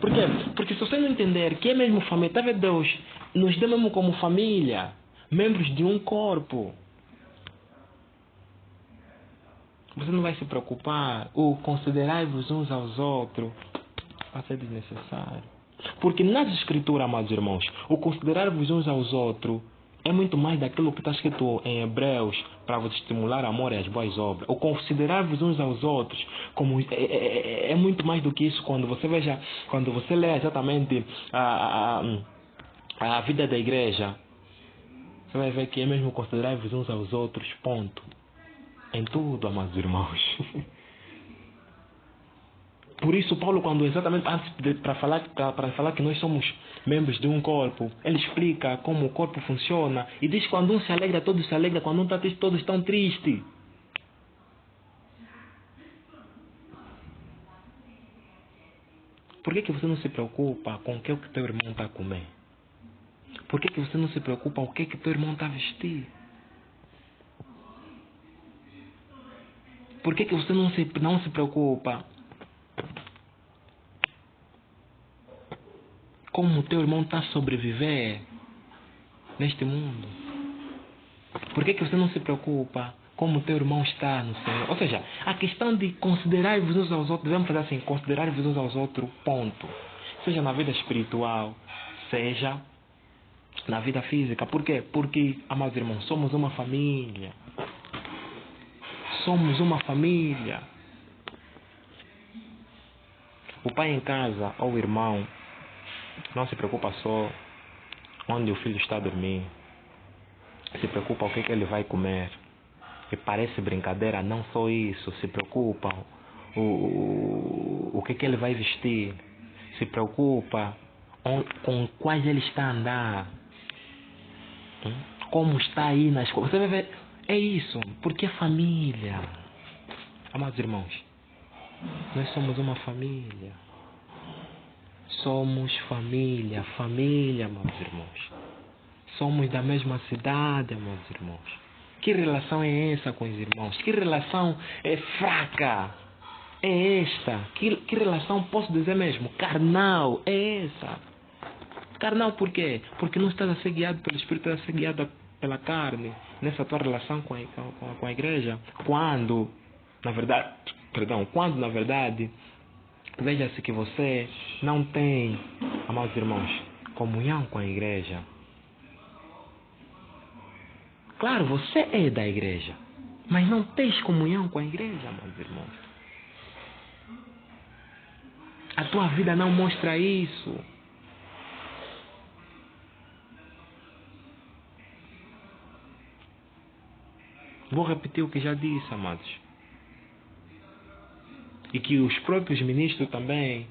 Por quê? Porque se você não entender que é mesmo família, talvez Deus nos dê mesmo como família, membros de um corpo. Você não vai se preocupar, ou considerai-vos uns aos outros, vai ser desnecessário. Porque nas escrituras, amados irmãos, o considerar-vos uns aos outros é muito mais daquilo que está escrito em Hebreus para vos estimular amor e as boas obras. O considerar-vos uns aos outros como é muito mais do que isso. Quando você lê exatamente a vida da igreja, você vai ver que é mesmo considerar-vos uns aos outros, ponto. Em tudo, amados irmãos. Por isso, Paulo, quando exatamente para falar que nós somos membros de um corpo, ele explica como o corpo funciona e diz que quando um se alegra, todos se alegram, quando um está triste, todos estão tristes. Por que você não se preocupa com o que teu irmão está a comer? Por que você não se preocupa com o que teu irmão está a vestir? Por que você não se preocupa como o teu irmão está a sobreviver neste mundo? Por que você não se preocupa como o teu irmão está no Senhor? Ou seja, a questão de considerar-vos uns aos outros, devemos fazer assim, considerar-vos uns aos outros, ponto. Seja na vida espiritual, seja na vida física. Por quê? Porque, amados irmãos, somos uma família. Somos uma família. O pai em casa ou o irmão não se preocupa só onde o filho está a dormir. Se preocupa o que ele vai comer. E parece brincadeira, não só isso. Se preocupa o que ele vai vestir. Se preocupa com quais ele está a andar. Como está aí na escola. Você vai ver, é isso. Porque é família. Amados irmãos, nós somos uma família. Somos família, amados irmãos. Somos da mesma cidade, amados irmãos. Que relação é essa com os irmãos? Que relação fraca é esta? Que relação, posso dizer mesmo, carnal é essa? Carnal por quê? Porque não estás a ser guiado pelo Espírito, estás a ser guiado pela carne. Nessa tua relação com a igreja. Quando, na verdade, veja-se que você não tem, amados irmãos, comunhão com a igreja. Claro, você é da igreja, mas não tens comunhão com a igreja, amados irmãos. A tua vida não mostra isso. Vou repetir o que já disse, amados. E que os próprios ministros também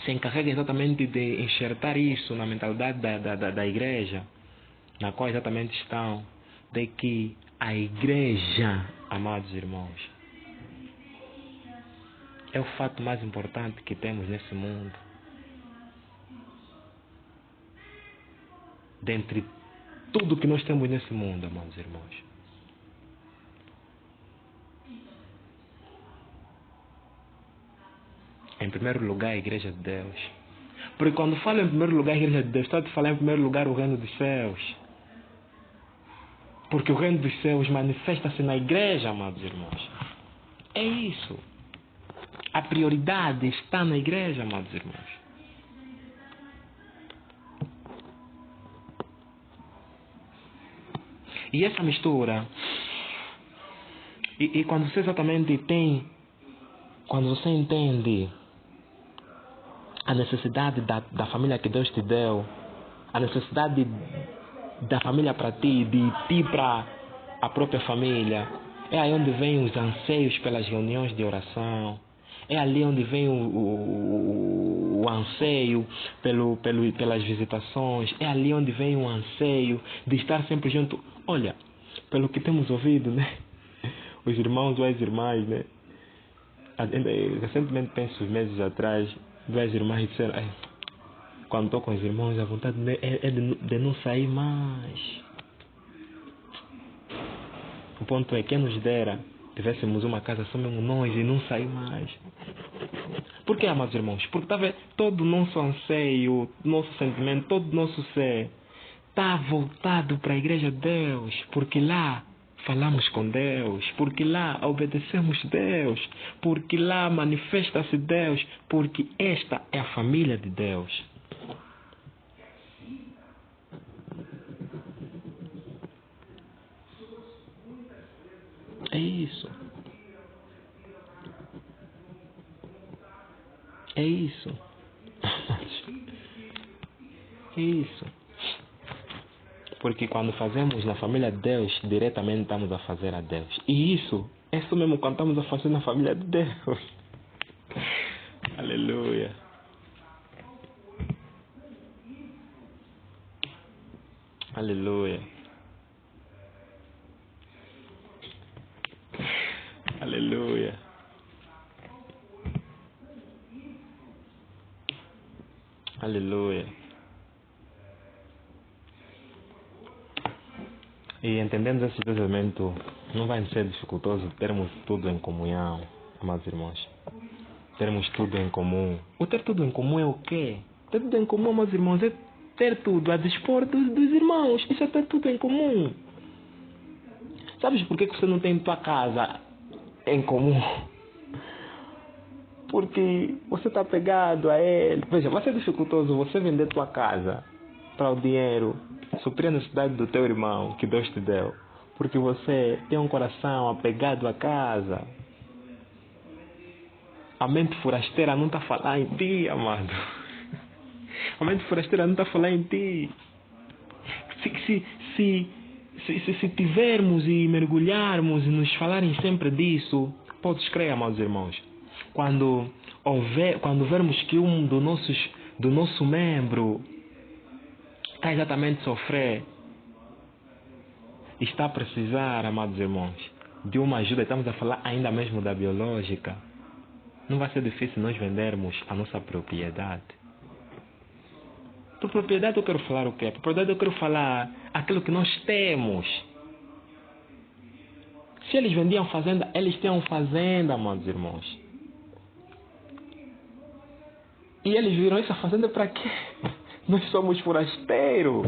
se encarregam exatamente de enxertar isso na mentalidade da igreja, na qual exatamente estão, de que a igreja, amados irmãos, é o fato mais importante que temos nesse mundo. Dentre tudo que nós temos nesse mundo, amados irmãos. Em primeiro lugar, a igreja de Deus. Porque quando fala em primeiro lugar a igreja de Deus, está a falar em primeiro lugar o reino dos céus. Porque o reino dos céus manifesta-se na igreja, amados irmãos. É isso. A prioridade está na igreja, amados irmãos. E essa mistura, e quando você exatamente tem, quando você entende a necessidade da família que Deus te deu, a necessidade da família para ti, de ti para a própria família, é aí onde vem os anseios pelas reuniões de oração, é ali onde vem o anseio pelas visitações, é ali onde vem o anseio de estar sempre junto. Olha, pelo que temos ouvido, né? Os irmãos ou as irmãs, né? Recentemente, penso, meses atrás, duas irmãs disseram, quando estou com os irmãos, a vontade é de não sair mais. O ponto é que nos dera, tivéssemos uma casa só mesmo nós e não sair mais. Por que, amados irmãos? Porque todo o nosso anseio, nosso sentimento, todo o nosso ser está voltado para a igreja de Deus, porque lá falamos com Deus, porque lá obedecemos Deus, porque lá manifesta-se Deus, porque esta é a família de Deus. É isso. É isso. É isso. Porque quando fazemos na família de Deus, diretamente estamos a fazer a Deus. E isso mesmo quando estamos a fazer na família de Deus. Aleluia. Aleluia. Aleluia. Aleluia. E entendendo esse pensamento, não vai ser dificultoso termos tudo em comunhão, amados irmãos. Termos tudo em comum. O ter tudo em comum é o quê? Ter tudo em comum, amados irmãos, é ter tudo a dispor dos irmãos. Isso é ter tudo em comum. Sabes por que você não tem tua casa em comum? Porque você está pegado a ele. Veja, vai ser dificultoso você vender tua casa para o dinheiro suprir a necessidade do teu irmão que Deus te deu. Porque você tem um coração apegado à casa. A mente forasteira não está a falar em ti, amado. A mente forasteira não está a falar em ti. Se tivermos e mergulharmos e nos falarem sempre disso, podes crer, amados irmãos, quando vermos que um do nosso membro está exatamente a sofrer, está a precisar, amados irmãos, de uma ajuda, estamos a falar ainda mesmo da biológica, não vai ser difícil nós vendermos a nossa propriedade. Por propriedade eu quero falar o quê? Por propriedade eu quero falar aquilo que nós temos. Se eles vendiam fazenda, eles tinham fazenda, amados irmãos. E eles viram essa fazenda para quê? Nós somos forasteiros.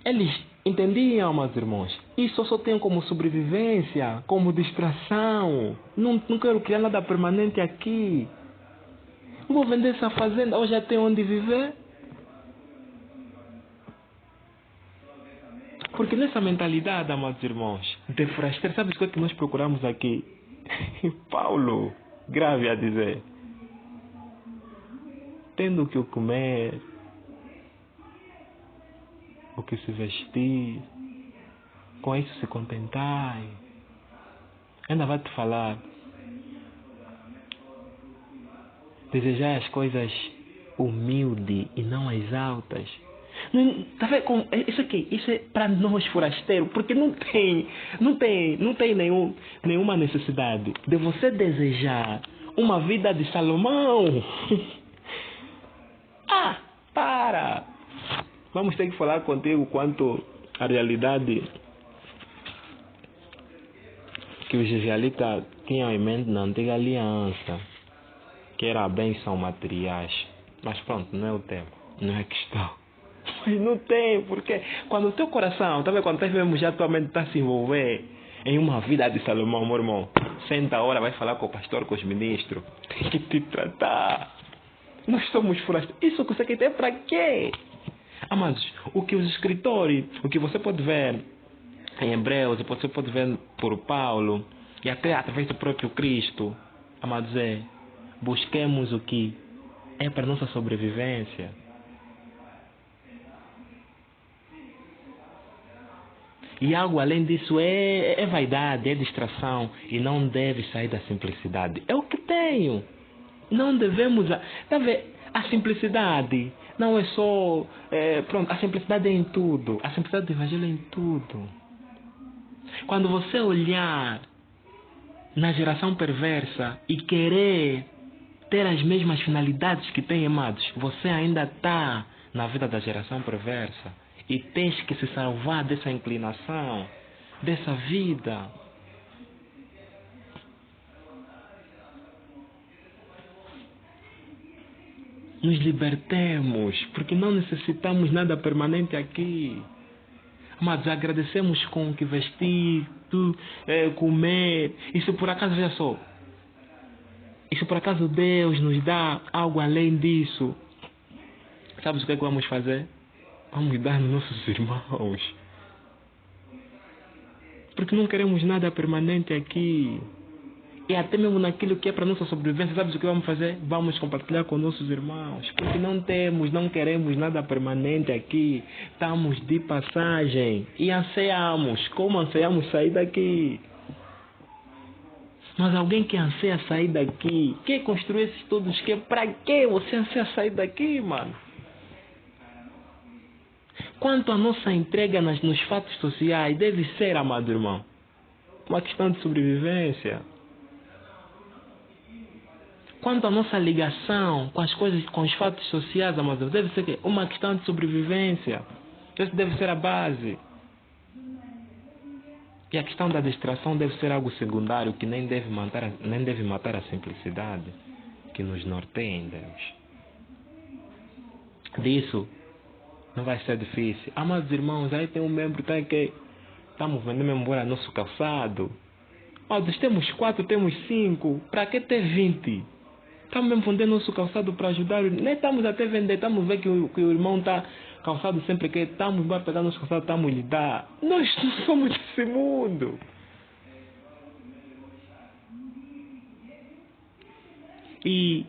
Eles entendiam, amados irmãos. Isso eu só tenho como sobrevivência, como distração. Não quero criar nada permanente aqui. Vou vender essa fazenda, eu já tenho onde viver. Porque nessa mentalidade, amados irmãos, de forasteiro, sabe o que é que nós procuramos aqui? Paulo, grave a dizer, tendo o que comer, o que se vestir, com isso se contentar. Ainda vai te falar, desejar as coisas humildes e não as altas. Tá vendo como isso aqui? Isso é para nós forasteiros, porque não tem nenhuma necessidade de você desejar uma vida de Salomão. Para! Vamos ter que falar contigo quanto à realidade que os israelitas tinham em mente na antiga aliança. que era a bênção materiais. Mas pronto, não é o tema, não é a questão. Mas não tem, porque quando o teu coração, talvez quando estás mesmo já tua mente está a se envolver em uma vida de Salomão, meu irmão, senta a hora, vai falar com o pastor, com os ministros, tem que te tratar. Nós somos forasteiros. Isso que você quer ter para quê? Amados, o que os escritores, o que você pode ver em Hebreus, você pode ver por Paulo, e até através do próprio Cristo, amados, busquemos o que é para nossa sobrevivência. E algo além disso é vaidade, é distração, e não deve sair da simplicidade. É o que tenho. Não devemos... Tá vendo? A simplicidade não é só... pronto, a simplicidade é em tudo. A simplicidade do Evangelho é em tudo. Quando você olhar na geração perversa e querer ter as mesmas finalidades que tem, amados, você ainda está na vida da geração perversa. E tens que se salvar dessa inclinação, dessa vida. Nos libertemos, porque não necessitamos nada permanente aqui. Mas agradecemos com o que vestir, comer. E se por acaso, veja só, e se por acaso Deus nos dá algo além disso, sabes o que é que vamos fazer? Vamos dar nos nossos irmãos. Porque não queremos nada permanente aqui. E até mesmo naquilo que é para nossa sobrevivência, sabes o que vamos fazer? Vamos compartilhar com nossos irmãos. Porque não queremos nada permanente aqui. Estamos de passagem. E ansiamos. Como ansiamos sair daqui? Mas alguém que anseia sair daqui, que construiu esses estudos, para que você anseia sair daqui, mano? Quanto à nossa entrega nos fatos sociais, deve ser, amado irmão, uma questão de sobrevivência. Quanto à nossa ligação com as coisas, com os fatos sociais, amado, deve ser uma questão de sobrevivência. Essa deve ser a base. E a questão da distração deve ser algo secundário que nem deve matar a simplicidade que nos norteia em Deus. Disso não vai ser difícil. Amados irmãos, aí tem um membro que estamos vendendo embora nosso calçado. Amados, temos 4, temos 5. Para que ter 20? Estamos mesmo vendendo nosso calçado para ajudar. Nem estamos até vender, estamos vendo que o irmão está calçado sempre que estamos embora pegar nosso calçado, estamos lhe dar. Nós não somos desse mundo. E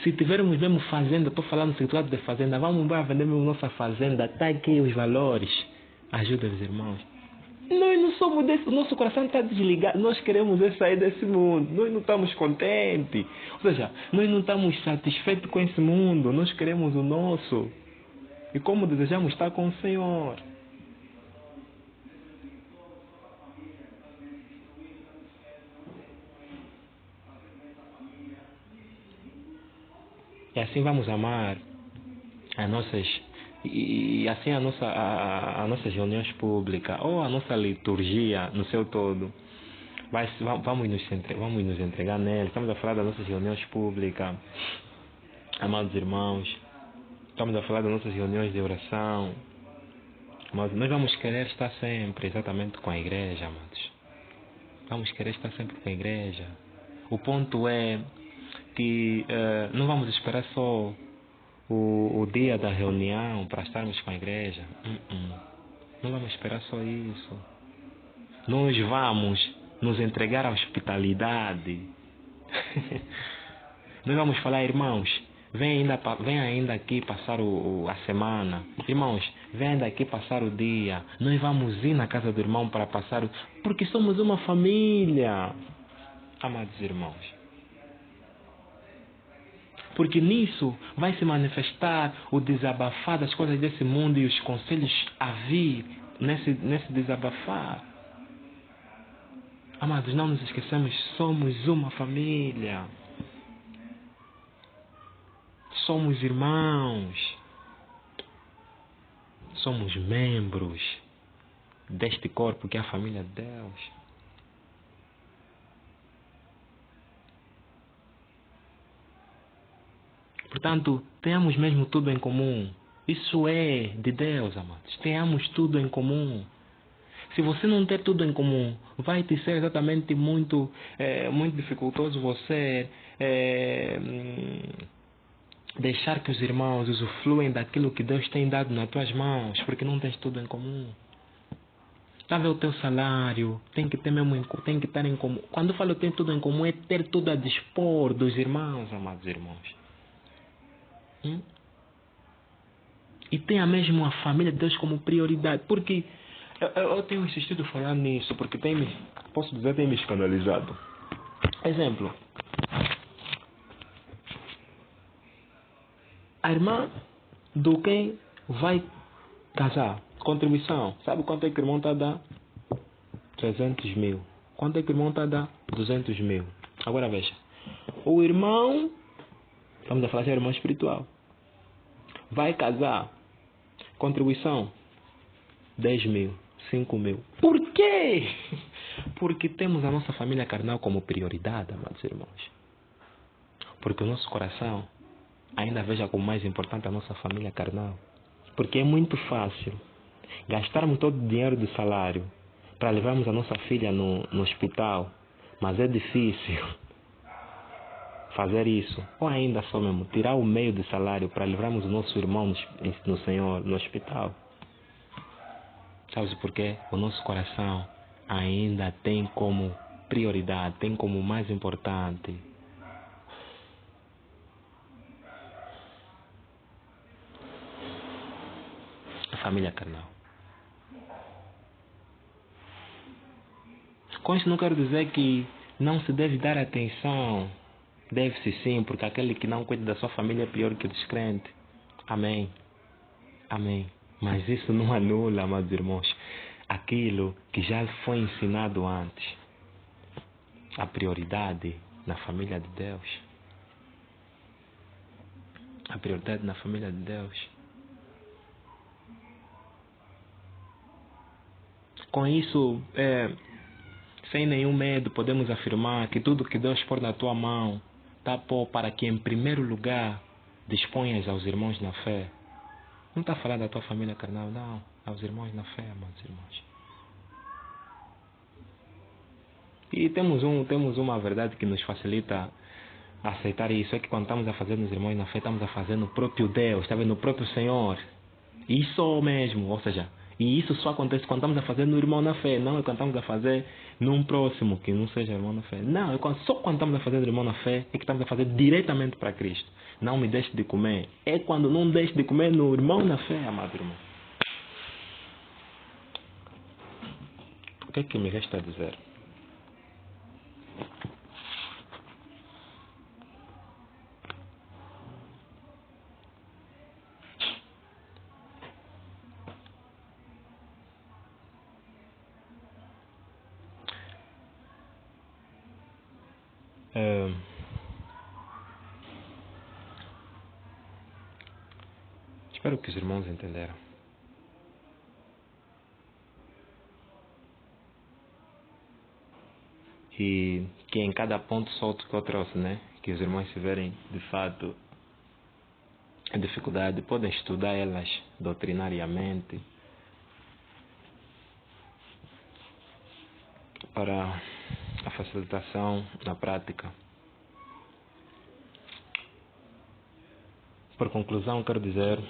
se tivermos mesmo fazenda, estou falando no significado de fazenda, vamos embora vender mesmo nossa fazenda, está aqui os valores. Ajuda os irmãos. Nós não somos desse, o nosso coração está desligado, nós queremos sair desse mundo, nós não estamos contentes, ou seja, nós não estamos satisfeitos com esse mundo, nós queremos o nosso, e como desejamos estar com o Senhor. E assim vamos amar as nossas, e assim as nossas reuniões públicas, ou a nossa liturgia no seu todo. Vamos nos entregar nela. Estamos a falar das nossas reuniões públicas, amados irmãos. Estamos a falar das nossas reuniões de oração. Mas nós vamos querer estar sempre exatamente com a igreja, amados. Vamos querer estar sempre com a igreja. O ponto é que não vamos esperar só o dia da reunião para estarmos com a igreja. Não vamos esperar só isso. Nós vamos nos entregar à hospitalidade. Nós vamos falar, irmãos, vem ainda aqui passar a semana. Irmãos, vem ainda aqui passar o dia. Nós vamos ir na casa do irmão para passar porque somos uma família, amados irmãos. Porque nisso vai se manifestar o desabafar das coisas desse mundo e os conselhos a vir nesse desabafar. Amados, não nos esqueçamos, somos uma família. Somos irmãos. Somos membros deste corpo que é a família de Deus. Portanto, tenhamos mesmo tudo em comum. Isso é de Deus, amados. Tenhamos tudo em comum. Se você não ter tudo em comum, vai te ser exatamente muito dificultoso você deixar que os irmãos usufruem daquilo que Deus tem dado nas tuas mãos, porque não tens tudo em comum. Sabe, o teu salário tem que ter mesmo, tem que estar em comum. Quando eu falo ter tudo em comum, é ter tudo a dispor dos irmãos, amados irmãos. E tenha mesmo a família de Deus como prioridade. Porque eu tenho insistido a falar nisso, porque posso dizer, tem me escandalizado. Exemplo. A irmã do quem vai casar, contribuição. Sabe quanto é que o irmão está a dar? 300 mil. Quanto é que o irmão está a dar? 200 mil. Agora veja. O irmão, estamos a falar de irmão espiritual, vai casar, contribuição 10 mil, 5 mil. Por quê? Porque temos a nossa família carnal como prioridade, amados irmãos. Porque o nosso coração ainda veja como mais importante a nossa família carnal. Porque é muito fácil gastarmos todo o dinheiro do salário para levarmos a nossa filha no hospital, mas é difícil fazer isso. Ou ainda só mesmo tirar o meio do salário para levarmos o nosso irmão no Senhor no hospital. Sabe por quê? O nosso coração ainda tem como prioridade, tem como mais importante a família carnal. Com isso não quero dizer que não se deve dar atenção. Deve-se sim, porque aquele que não cuida da sua família é pior que o descrente. Amém. Amém. Mas isso não anula, amados irmãos, aquilo que já foi ensinado antes. A prioridade na família de Deus. A prioridade na família de Deus. Com isso, sem nenhum medo, podemos afirmar que tudo que Deus pôr na tua mão está para que, em primeiro lugar, disponhas aos irmãos na fé. Não está falando da tua família carnal, não. Aos irmãos na fé, amados irmãos. E temos uma verdade que nos facilita aceitar isso. É que quando estamos a fazer nos irmãos na fé, estamos a fazer no próprio Deus, está vendo? No próprio Senhor. Isso mesmo, ou seja, e isso só acontece quando estamos a fazer no irmão na fé. Não é quando estamos a fazer num próximo que não seja irmão na fé. Não, só quando estamos a fazer no irmão na fé é que estamos a fazer diretamente para Cristo. Não me deixe de comer. É quando não deixe de comer no irmão na fé, amado irmão. O que é que me resta a dizer? Espero que os irmãos entenderam. E que em cada ponto solto que eu trouxe, né? Que os irmãos tiverem, de fato, a dificuldade, podem estudar elas doutrinariamente para a facilitação na prática. Por conclusão, quero dizer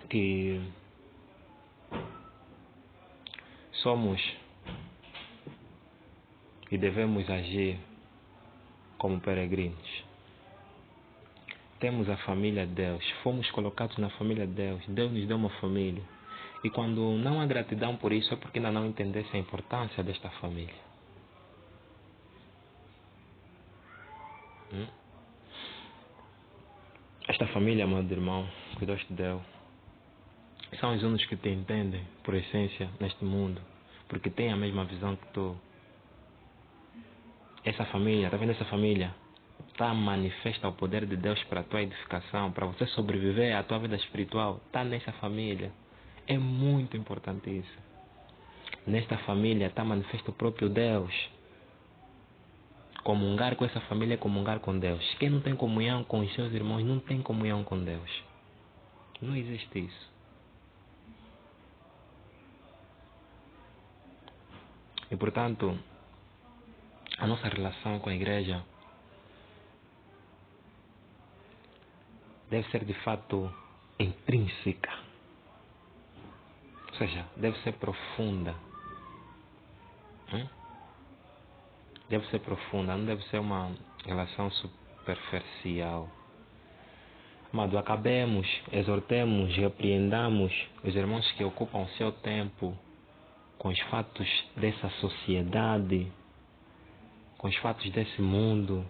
que somos e devemos agir como peregrinos. Temos a família de Deus, fomos colocados na família de Deus, Deus nos deu uma família. E quando não há gratidão por isso, é porque ainda não entendesse a importância desta família. Esta família, amado irmão, que Deus te deu, são os únicos que te entendem por essência neste mundo, porque têm a mesma visão que tu. Essa família, está vendo essa família? Está manifesta o poder de Deus para a tua edificação, para você sobreviver à tua vida espiritual. Está nessa família. É muito importante isso. Nesta família está manifesto o próprio Deus. Comungar com essa família é comungar com Deus. Quem não tem comunhão com os seus irmãos não tem comunhão com Deus. Não existe isso. E portanto, a nossa relação com a igreja deve ser de fato intrínseca. Ou seja, deve ser profunda. Deve ser profunda, não deve ser uma relação superficial. Amado, acabemos, exortemos, repreendamos os irmãos que ocupam o seu tempo com os fatos dessa sociedade, com os fatos desse mundo,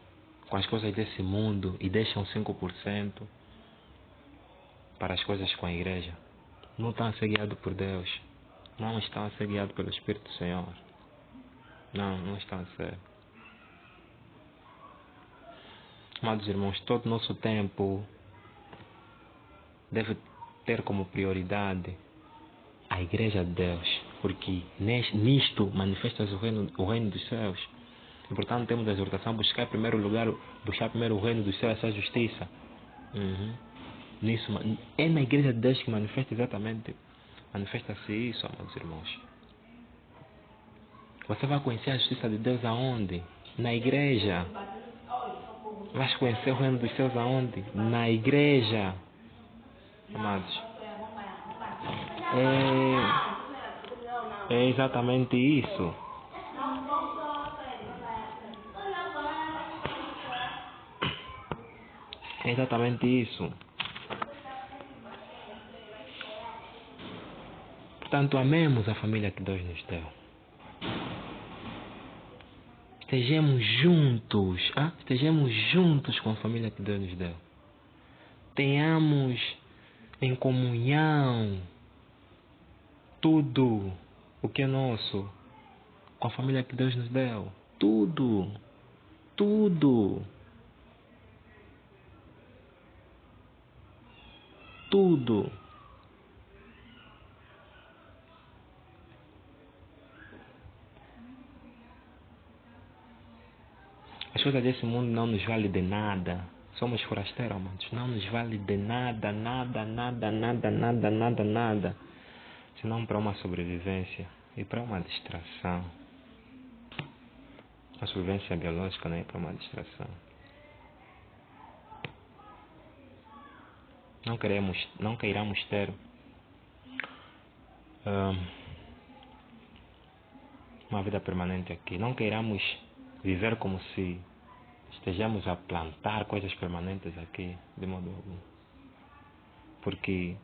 com as coisas desse mundo e deixam 5% para as coisas com a igreja. Não estão a ser guiados por Deus. Não estão a ser guiados pelo Espírito do Senhor. Não estão a ser. Amados irmãos, todo o nosso tempo deve ter como prioridade a igreja de Deus, porque nisto manifesta-se o reino dos céus. E portanto temos a exortação a buscar em primeiro lugar, buscar primeiro o reino dos céus, essa justiça. Nisso, é na igreja de Deus que manifesta-se isso, amados irmãos. Você vai conhecer a justiça de Deus aonde? Na igreja. Vais conhecer o reino dos céus aonde? Na igreja. Amados, é exatamente isso. É exatamente isso. Portanto, amemos a família que Deus nos deu. Estejamos juntos com a família que Deus nos deu. Tenhamos em comunhão tudo o que é nosso com a família que Deus nos deu. Tudo. As coisas desse mundo não nos valem de nada. Somos forasteiros, amados. Não nos vale de nada. Senão para uma sobrevivência e para uma distração. A sobrevivência biológica não é para uma distração. Não queiramos ter uma vida permanente aqui. Não queiramos viver como se estejamos a plantar coisas permanentes aqui, de modo algum. Porque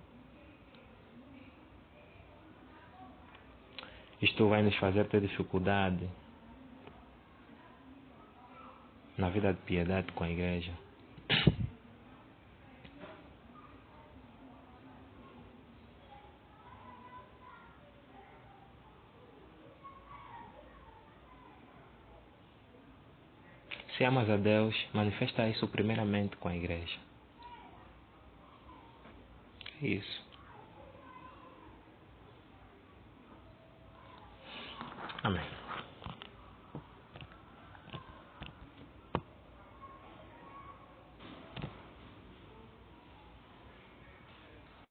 isto vai nos fazer ter dificuldade na vida de piedade com a igreja. Se amas a Deus, manifesta isso primeiramente com a igreja. É isso. Amém.